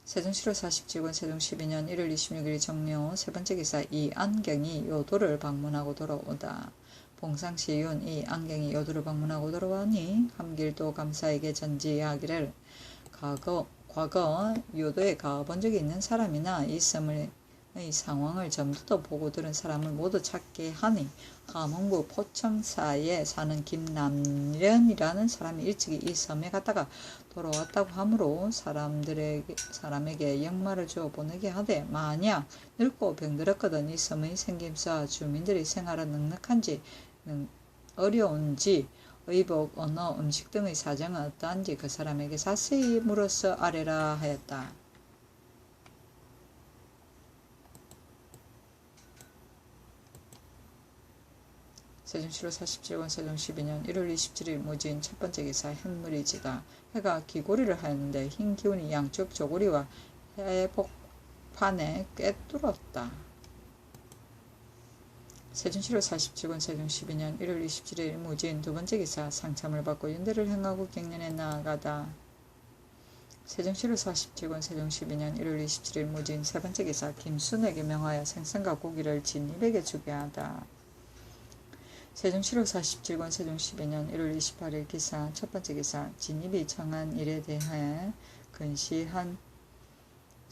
세종시로 47권 세종 12년 1월 26일 정묘 세 번째 기사 이안경이 요도를 방문하고 돌아오다. 봉상시윤 이안경이 요도를 방문하고 돌아오니 함길도 감사에게 전지하기를 과거 요도에 가본 적이 있는 사람이나 이 섬의 상황을 점도 보고 들은 사람을 모두 찾게 하니 함흥부 포청사에 사는 김남련이라는 사람이 일찍이 이 섬에 갔다가 돌아왔다고 하므로 사람에게 역마를 주어 보내게 하되 만약 늙고 병들었거든 이 섬의 생김새와 주민들의 생활은 넉넉한지 어려운지 의복, 언어, 음식 등의 사정은 어떠한지 그 사람에게 자세히 물어서 아뢰라 하였다. 세종시로 47권 세종 12년 1월 27일 무진 첫 번째 기사 햇물이 지다. 해가 기고리를 하였는데 흰 기운이 양쪽 조고리와 해복판에 꿰뚫었다. 세종시로 47권 세종 12년 1월 27일 무진 두 번째 기사 상참을 받고 윤대를 행하고 경련에 나아가다. 세종시로 47권 세종 12년 1월 27일 무진 세 번째 기사 김순에게 명하여 생선과 고기를 진입에게 주게 하다. 세종시로 47권 세종 12년 1월 28일 기사 첫 번째 기사 진입이 정한 일에 대해 근시한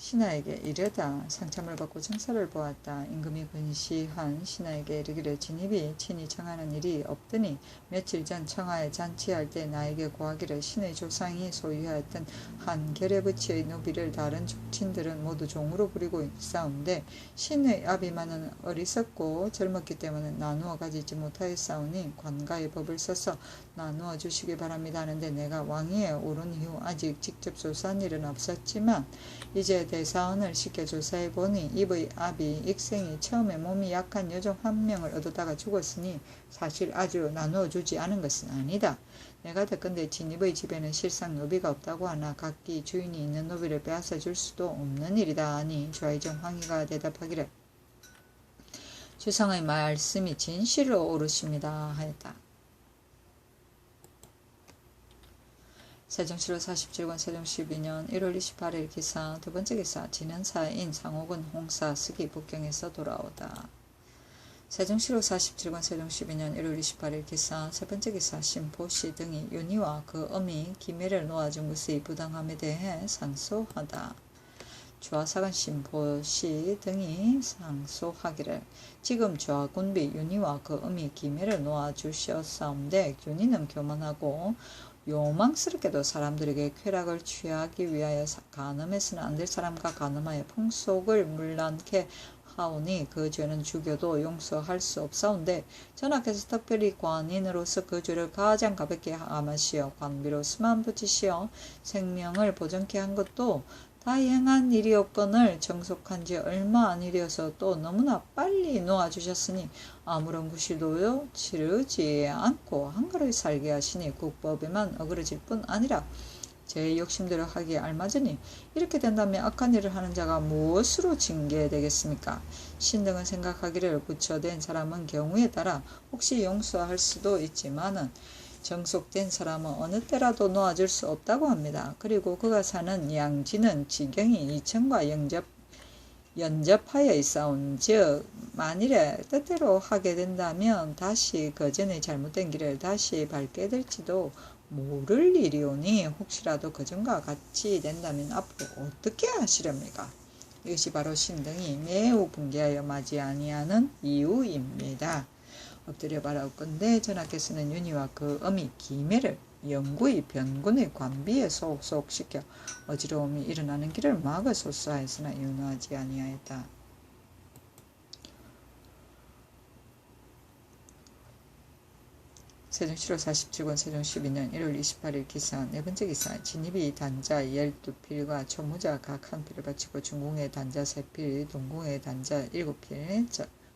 신하에게 이르다. 상참을 받고 정사를 보았다. 임금이 근시한 신하에게 이르기를 진입이 친히 정하는 일이 없더니 며칠 전 청하에 잔치할 때 나에게 고하기를 신의 조상이 소유하였던 한 결의부치의 노비를 다른 족친들은 모두 종으로 부리고 있사온데 신의 아비만은 어리석고 젊었기 때문에 나누어 가지지 못하였사오니 관가의 법을 써서 나누어 주시기 바랍니다 하는데 내가 왕위에 오른 이후 아직 직접 조사한 일은 없었지만 이제 대사원을 시켜 조사해보니 이의 아비 익생이 처음에 몸이 약한 여종 한 명을 얻어다가 죽었으니 사실 아주 나누어 주지 않은 것은 아니다. 내가 듣건대 진입의 집에는 실상 노비가 없다고 하나 각기 주인이 있는 노비를 빼앗아 줄 수도 없는 일이다 하니 좌의정 황희가 대답하기를 주상의 말씀이 진실로 옳으십니다 하였다. 세종시로 47권 세종 12년 1월 28일 기사 두 번째 기사 진현사인 상옥은 홍사 스기 북경에서 돌아오다. 세종시로 47권 세종 12년 1월 28일 기사 세 번째 기사 신포시 등이 윤희와 그 어미 김해를 놓아준 것의 부당함에 대해 상소하다. 주하사관 신포시 등이 상소하기를 지금 주하군비 윤희와 그 어미 김해를 놓아주셨사온데 윤희는 교만하고 요망스럽게도 사람들에게 쾌락을 취하기 위하여 간음해서는 안 될 사람과 간음하여 풍속을 문란케 하오니 그 죄는 죽여도 용서할 수 없사온데 전하께서 특별히 관인으로서 그 죄를 가장 가볍게 함하시어 관비로 수만 붙이시어 생명을 보존케 한 것도 다행한 일이었건을 정속한 지 얼마 아니려서 또 너무나 빨리 놓아주셨으니 아무런 구실도요 치르지 않고 한가로이 살게 하시니 국법에만 어그러질 뿐 아니라 제 욕심대로 하기에 알맞으니 이렇게 된다면 악한 일을 하는 자가 무엇으로 징계되겠습니까? 신등은 생각하기를 부처된 사람은 경우에 따라 혹시 용서할 수도 있지만은 정속된 사람은 어느 때라도 놓아줄 수 없다고 합니다. 그리고 그가 사는 양지는 지경이 이천과 연접하여 있사온 즉 만일에 뜻대로 하게 된다면 다시 그 전에 잘못된 길을 다시 밟게 될지도 모를 일이오니 혹시라도 그 전과 같이 된다면 앞으로 어떻게 하시렵니까? 이것이 바로 신등이 매우 분개하여 맞이 아니하는 이유입니다. 엎드려 바라옵건대 전하께서는 윤희와 그 어미 기매를 영구히 변군의 관비에 소속시켜 어지러움이 일어나는 길을 막으소서 하였으나 윤호하지 아니하였다. 세종 7월 47권 세종 12년 1월 28일 기사 네번째 기사 진입이 단자 12필과 초무자 각 한 필을 바치고 중궁의 단자 3필 동궁의 단자 7필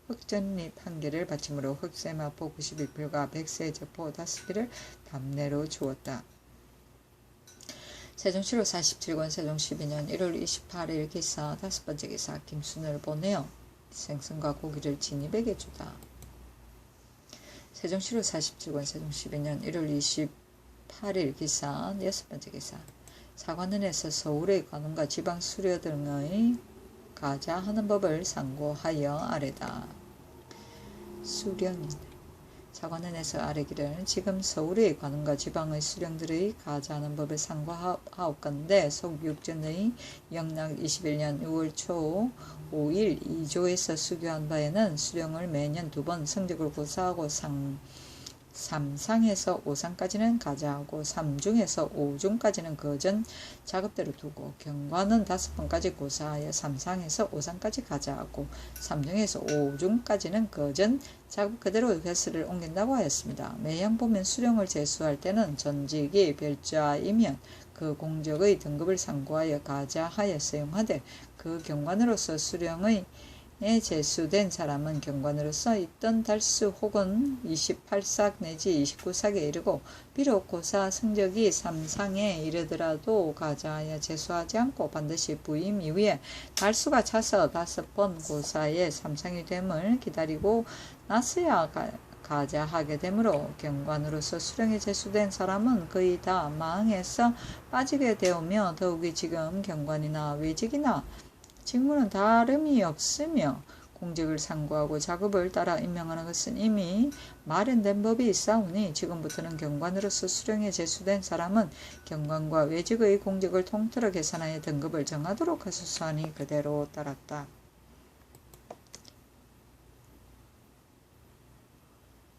흑전립 한 개를 바침으로 흑쇠마포 91필과 백세저포 5필을 답례로 주었다. 세종 7월 47권 세종 12년 1월 28일 기사 5번째 기사 김순을 보내어 생선과 고기를 진입에게 주다. 세종 7월 47권 세종 12년 1월 28일 기사 6번째 기사 사관원에서 서울의 관원과 지방 수료 등의 가자하는 법을 상고하여 아래다. 수령인 사관원에서 아래기를 지금 서울의 관원과 지방의 수령들의 가자하는 법을 상고하옵건대 속육전의 영락 21년 6월 초 5일 2조에서 수교한 바에는 수령을 매년 2번 성적을 고사하고 3상에서 5상까지는 가자하고 3중에서 5중까지는 거전 작업대로 두고 경관은 5번까지 고사하여 3상에서 5상까지 가자하고 3중에서 5중까지는 거전 작업 그대로 회수를 옮긴다고 하였습니다. 매형 보면 수령을 제수할 때는 전직이 별자이면 그 공적의 등급을 상고하여 가자하여 사용하되 그 경관으로서 수령의 제수된 사람은 경관으로서 있던 달수 혹은 28삭 내지 29삭에 이르고 비록 고사 성적이 3상에 이르더라도 가자하여 제수하지 않고 반드시 부임 이후에 달수가 차서 5번 고사에 3상이 됨을 기다리고 나서야 가자하게 되므로 경관으로서 수령에 제수된 사람은 거의 다 망에서 빠지게 되오며 더욱이 지금 경관이나 외직이나 직무는 다름이 없으며 공직을 상고하고 작업을 따라 임명하는 것은 이미 마련된 법이 있사오니 지금부터는 경관으로서 수령에 제수된 사람은 경관과 외직의 공직을 통틀어 계산하여 등급을 정하도록 하소서 하니 그대로 따랐다.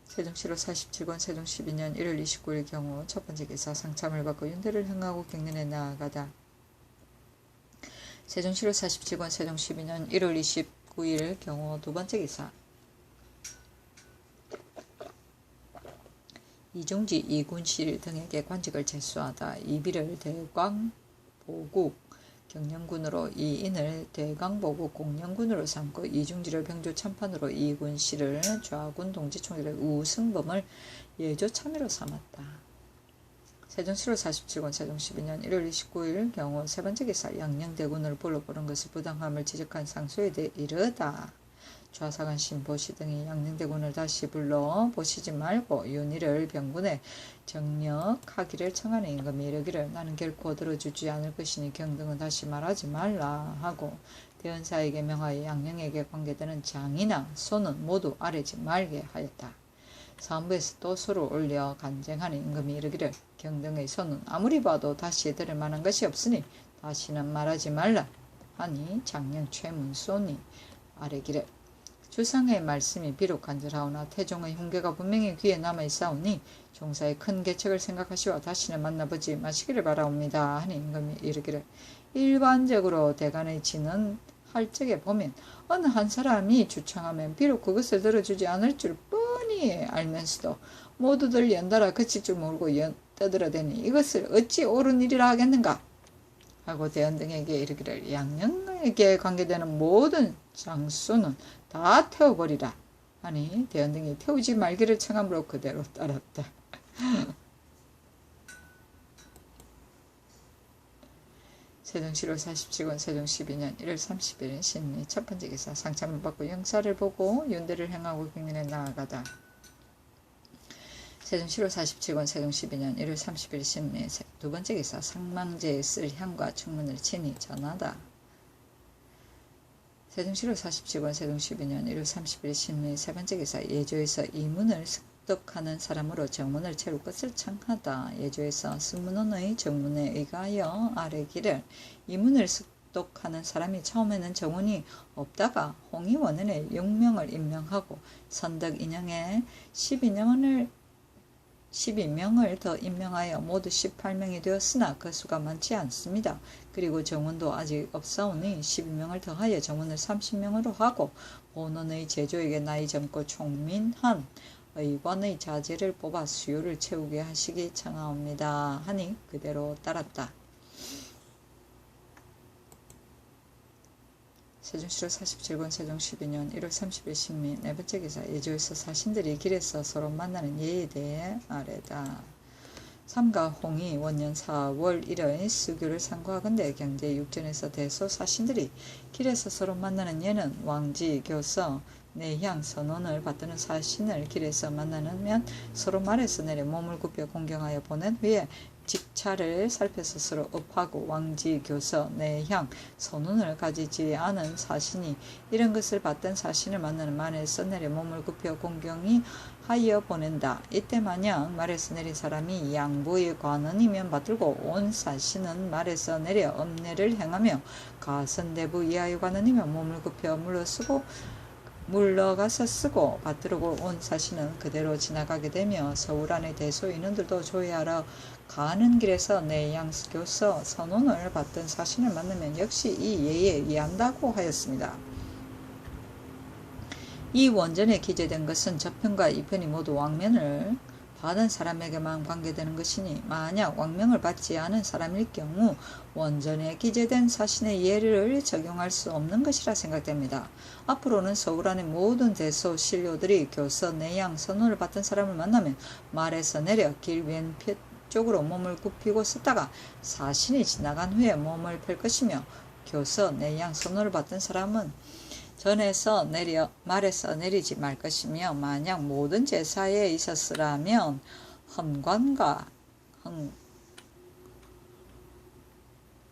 세종 7월 47권 세종 12년 1월 29일 경우 첫 번째 기사 상참을 받고 윤대를 행하고 경륜에 나아가다. 세종 7월 47권 세종 12년 1월 29일 경우 두 번째 기사 이중지 이군실 등에게 관직을 제수하다. 이비를 대광보국 경영군으로 이인을 대광보국 공영군으로 삼고 이중지를 병조 참판으로 이군실을 좌군 동지총리를 우승범을 예조 참의로 삼았다. 세종 7월 47권 세종 12년 1월 29일 경우 세 번째 기사 양녕대군을 불러보는 것이 부당함을 지적한 상소에 대해 이르다. 좌사관 신보시 등이 양녕대군을 다시 불러 보시지 말고 윤희를 병군에 정력하기를 청하는 임금이 이르기를 나는 결코 들어주지 않을 것이니 경등은 다시 말하지 말라 하고 대언사에게 명하여 양녕에게 관계되는 장이나 소는 모두 아뢰지 말게 하였다. 사헌부에서 또 소를 올려 간쟁하는 임금이 이르기를 경등의 소는 아무리 봐도 다시 들을 만한 것이 없으니 다시는 말하지 말라 하니 장령 최문손이 아뢰기를 주상의 말씀이 비록 간절하오나 태종의 훈계가 분명히 귀에 남아있사오니 종사의 큰 계책을 생각하시어 다시는 만나보지 마시기를 바라옵니다 하니 임금이 이르기를 일반적으로 대간의 진은 할 적에 보면 어느 한 사람이 주창하면 비록 그것을 들어주지 않을 줄 뻔히 알면서도 모두들 연달아 그칠 줄 모르고 떠들어대니 이것을 어찌 옳은 일이라 하겠는가 하고 대원 등에게 이르기를 양녕에게 관계되는 모든 장수는 다 태워버리라 하니 대원 등이 태우지 말기를 청함으로 그대로 따랐다. 세종시 1월 47권 세종 12년 1월 30일 신미 첫 번째 기사 상참을 받고 영사를 보고 윤대를 행하고 경연에 나아가다. 세종시 1월 47권 세종 12년 1월 30일 신미 두 번째 기사 상망제에 쓸 향과 충문을 친히 전하다. 세종시 1월 47권 세종 12년 1월 30일 신미 세 번째 기사 예조에서 이문을 습득하는 사람으로 정문을 채울 것을 청하다. 예조에서 승문원의 정문에 의하여 아래기를 이문을 습득하는 사람이 처음에는 정문이 없다가 홍의원원의 6명을 임명하고 선덕 인형에 12명을 더 임명하여 모두 18명이 되었으나 그 수가 많지 않습니다. 그리고 정원도 아직 없사오니 12명을 더하여 정원을 30명으로 하고 본원의 제조에게 나이 젊고 총민한 의관의 자제를 뽑아 수요를 채우게 하시기 청하옵니다. 하니 그대로 따랐다. 세종시 1월 47권 세종 12년 1월 30일 신미 네 번째 기사 예조에서 사신들이 길에서 서로 만나는 예에 대해 아래다. 삼가 홍이 원년 4월 1일 수교를 상고하건대 경제 육전에서 대소 사신들이 길에서 서로 만나는 예는 왕지 교서 내향 선언을 받드는 사신을 길에서 만나면 서로 말에서 내려 몸을 굽혀 공경하여 보낸 후에 직차를 살펴서 서로 업하고 왕지 교서 내향 선언을 가지지 않은 사신이 이런 것을 받던 사신을 만나는 말에서 내려 몸을 굽혀 공경이 하여 보낸다. 이때 만약 말에서 내린 사람이 양보의 관원이면 받들고 온 사신은 말에서 내려 엄례를 행하며 가선대부 이하의 관원이면 몸을 굽혀 물러가서 쓰고 받들고 온 사신은 그대로 지나가게 되며 서울 안의 대소 인원들도 조회하러 가는 길에서 내양교서 선언을 받던 사신을 만나면 역시 이 예에 의한다고 하였습니다. 이 원전에 기재된 것은 저편과 이편이 모두 왕면을 받은 사람에게만 관계되는 것이니 만약 왕명을 받지 않은 사람일 경우 원전에 기재된 사신의 예를 적용할 수 없는 것이라 생각됩니다. 앞으로는 서울 안의 모든 대소 신료들이 교서 내양 선언을 받던 사람을 만나면 말에서 내려 길 왼쪽으로 몸을 굽히고 섰다가 사신이 지나간 후에 몸을 펼 것이며 교서 내양 선언을 받던 사람은 전에서 내려 말에서 내리지 말 것이며 만약 모든 제사에 있었으라면 헌관과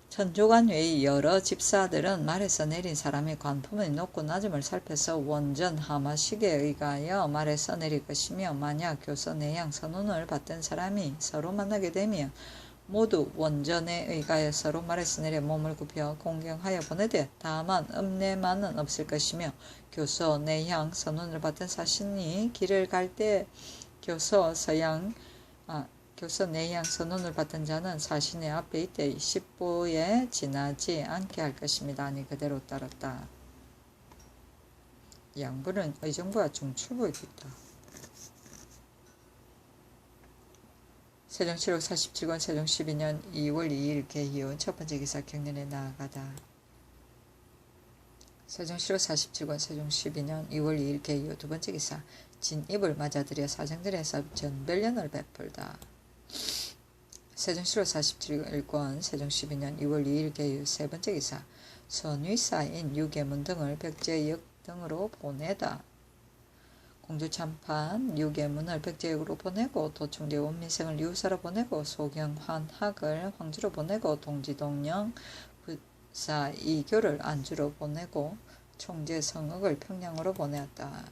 천조관 외의 여러 집사들은 말에서 내린 사람의 관품의 높고 낮음을 살펴서 원전 하마식에 의하여 말에서 내릴 것이며 만약 교서 내양 선언을 받던 사람이 서로 만나게 되면 모두 원전에 의하여 서로 말에서 내려 몸을 굽혀 공경하여 보내되 다만 읍내만은 없을 것이며 교서 내향 선언을 받은 사신이 길을 갈 때 교서 내향 선언을 받은 자는 사신의 앞에 이때 10보에 지나지 않게 할 것입니다. 아니 그대로 따랐다. 양부는 의정부와 중추부에 있다. 세종 7월 47권 세종 12년 2월 2일 개희운 첫 번째 기사 경연에 나아가다. 세종 7월 47권 세종 12년 2월 2일 개희운 두 번째 기사 진입을 맞아들여 사정들에서 전별련을 베풀다. 세종 7월 47권 세종 12년 2월 2일 개희운 세 번째 기사 선위사인 유계문 등을 백제역 등으로 보내다. 공주참판 유계문을 백제역으로 보내고 도충제 원민생을 유사로 보내고 소경환학을 황주로 보내고 동지동령 부사 이교를 안주로 보내고 총제성흑을 평양으로 보내었다.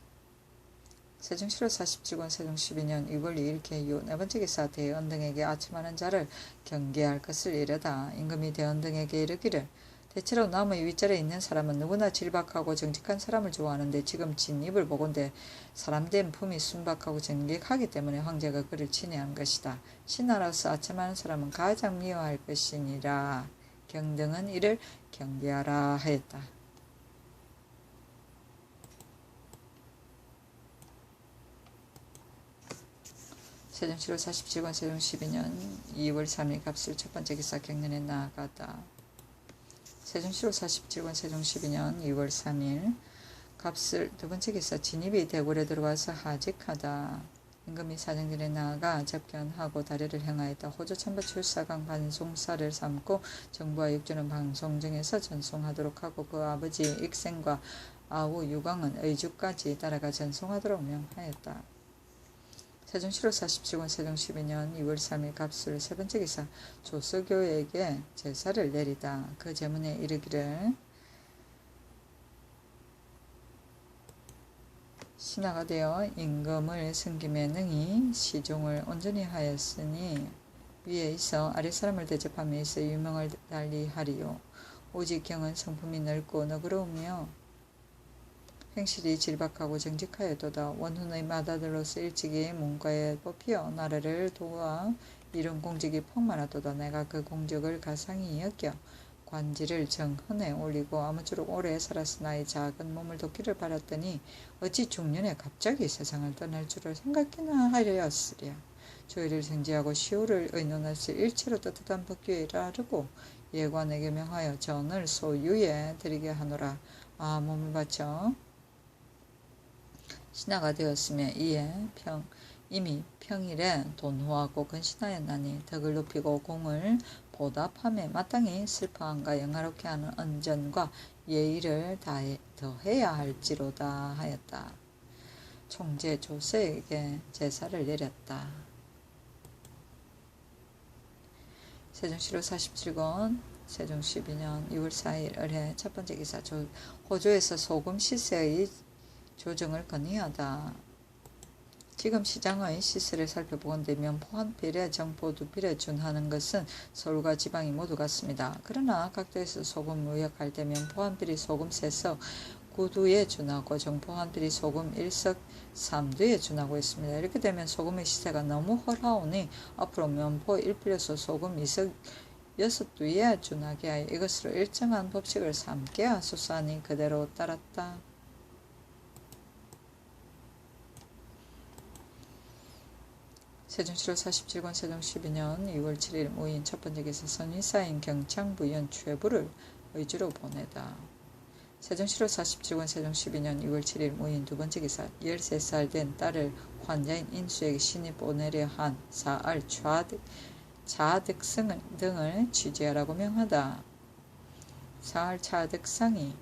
세종 7월 47권 세종 12년 2월 2일 개유 네 번째 기사 대언 등에게 아침하는 자를 경계할 것을 이르다. 임금이 대언 등에게 이르기를 대체로 남의 윗자리에 있는 사람은 누구나 질박하고 정직한 사람을 좋아하는데 지금 진입을 보건대 사람된 품이 순박하고 정직하기 때문에 황제가 그를 친애한 것이다. 신하로서 아첨하는 사람은 가장 미워할 것이니라. 경등은 이를 경계하라 하였다. 세종 7월 47권 세종 12년 2월 3일 갑술 첫 번째 기사 경연에 나아가다. 세종 7월 47권 세종 12년 2월 3일 갑술 두 번째 기사 진입이 대궐에 들어와서 하직하다. 임금이 사정들에 나아가 접견하고 다례를 행하였다. 호조 참배 출사강 반송사를 삼고 정부와 육주는 방송정에서 전송하도록 하고 그 아버지 익생과 아우 유광은 의주까지 따라가 전송하도록 명하였다. 세종시로 47권 세종 12년 2월 3일 갑술 세 번째 기사 조서교에게 제사를 내리다. 그 제문에 이르기를 신하가 되어 임금을 섬김에 능히 시종을 온전히 하였으니 위에 있어 아래 사람을 대접함에 있어 유명을 달리하리요. 오직 경은 성품이 넓고 너그러우며 행실이 질박하고 정직하였도다. 원훈의 맏아들로서 일찍이 문과에 뽑혀 나라를 도와 이룬 공직이 폭만하도다. 내가 그 공적을 가상히 여겨 관지를 정헌에 올리고 아무쪼록 오래 살아서 나의 작은 몸을 돕기를 바랐더니 어찌 중년에 갑자기 세상을 떠날 줄을 생각이나 하려였으랴. 조의를 정지하고 시호를 의논할수 일체로 떳떳한 법규에 이르고 예관에게 명하여 전을 소유에 드리게 하노라. 몸을 바쳐 신하가 되었으며 이미 평일에 돈호하고 근신하였나니 덕을 높이고 공을 보답함에 마땅히 슬퍼함과 영화롭게 하는 언전과 예의를 더해야 할지로다 하였다. 총재 조서에게 제사를 내렸다. 세종시로 47권 세종 12년 6월 4일 을해 첫 번째 기사 호조에서 소금 시세의 조정을 건의하다. 지금 시장의 시세를 살펴보건대 면포 1필에 정포 2필에 준하는 것은 서울과 지방이 모두 같습니다. 그러나 각도에서 소금 무역할 때 면포 1필이 소금 세석 9두에 준하고 정포 1필이 소금 1석 3두에 준하고 있습니다. 이렇게 되면 소금의 시세가 너무 헐하오니 앞으로 면포 1필에서 소금 2석 6두에 준하게 하여 이것으로 일정한 법칙을 삼게 하소서하니 그대로 따랐다. 세종시로 47권 세종 12년 2월 7일 모인 첫 번째 기사 선의사인 경창부연 최부를 의주로 보내다. 세종시로 47권 세종 12년 2월 7일 모인 두 번째 기사 13살 된 딸을 환자인 인수에게 신이 보내려 한 사알 차득성 등을 취재하라고 명하다. 사알 차득상이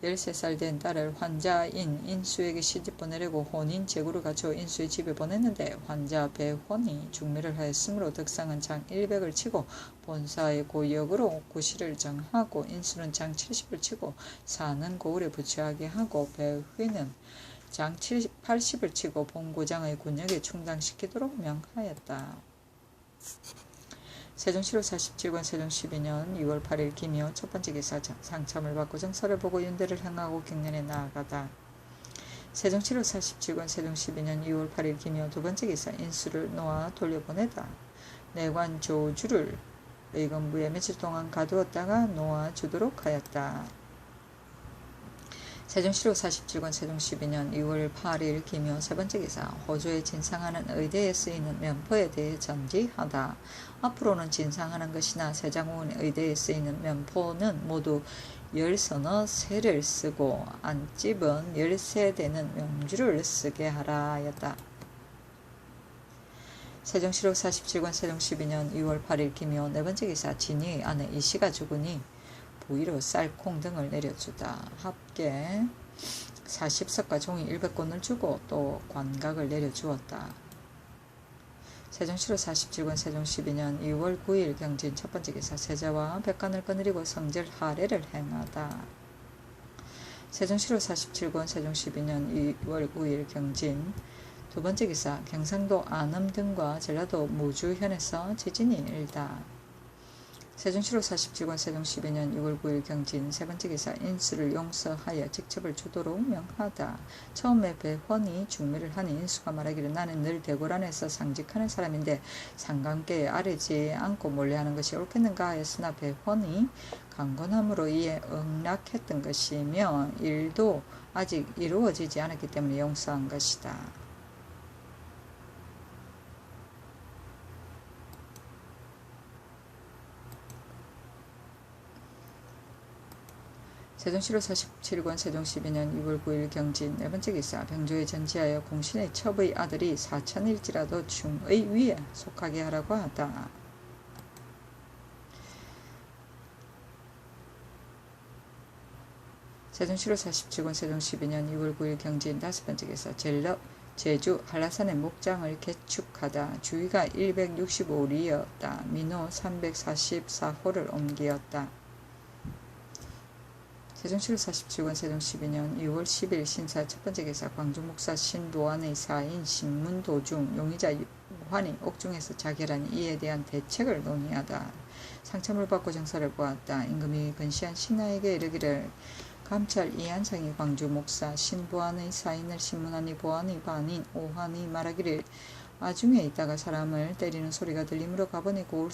13살 된 딸을 환자인 인수에게 시집 보내려고 혼인 제구를 갖추어 인수의 집에 보냈는데 환자 배혼이 중매를 하였으므로 덕상은 장 100을 치고 본사의 고역으로 구시를 정하고 인수는 장 70을 치고 사는 고을에 부처하게 하고 배휘는 장 80을 치고 본고장의 군역에 충당시키도록 명하였다. 세종시로 47권 세종 12년 6월 8일 김효 첫 번째 기사 상참을 받고 정서를 보고 윤대를 행하고 경련에 나아가다. 세종시로 47권 세종 12년 6월 8일 김효 두 번째 기사 인수를 놓아 돌려보내다. 내관 조주를 의금부에 며칠 동안 가두었다가 놓아주도록 하였다. 세종시로 47권 세종 12년 6월 8일 김효 세 번째 기사 호조에 진상하는 의대에 쓰이는 면포에 대해 전지하다. 앞으로는 진상하는 것이나 세장후의 의대에 쓰이는 면포는 모두 10서너 세를 쓰고 안집은 13 되는 명주를 쓰게 하라 하였다. 세종시로 47권 세종 12년 6월 8일 김효 네 번째 기사 진이의 아내 이씨가 죽으니 부위로 쌀, 콩 등을 내려주다. 합계 40석과 종이 100권을 주고 또 관각을 내려주었다. 세종시로 47권 세종 12년 2월 9일 경진 첫 번째 기사 세자와 백관을 거느리고 성절 하례를 행하다. 세종시로 47권 세종 12년 2월 9일 경진 두 번째 기사 경상도 안암 등과 전라도 무주현에서 지진이 일다. 세종시로 47권 세종 12년 6월 9일 경진 세 번째 기사 인수를 용서하여 직첩을 주도록 명하다. 처음에 배헌이 중매를 하니 인수가 말하기를 나는 늘 대궐 안에서 상직하는 사람인데 상관계에 아뢰지 않고 몰래하는 것이 옳겠는가 하였으나 배헌이 강건함으로 이에 응락했던 것이며 일도 아직 이루어지지 않았기 때문에 용서한 것이다. 세종 7월 47권 세종 12년 2월 9일 경진 네 번째 기사 병조에 전지하여 공신의 첩의 아들이 사천일지라도 충의 위에 속하게 하라고 하다. 세종 7월 47권 세종 12년 2월 9일 경진 다섯 번째 기사 제주 한라산의 목장을 개축하다. 주위가 165리였다. 민호 344호를 옮기었다. 세종 7월 47권 세종 12년 2월 10일 신사 첫 번째 기사 광주 목사 신도안의 사인 신문 도중 용의자 유환이 옥중에서 자결하니 이에 대한 대책을 논의하다. 상처물 받고 정사를 보았다. 임금이 근시한 신하에게 이르기를 감찰 이한성이 광주 목사 신도안의 사인을 신문하니 보안의 반인 오한이 말하기를 아중에 있다가 사람을 때리는 소리가 들림으로 가보니 고울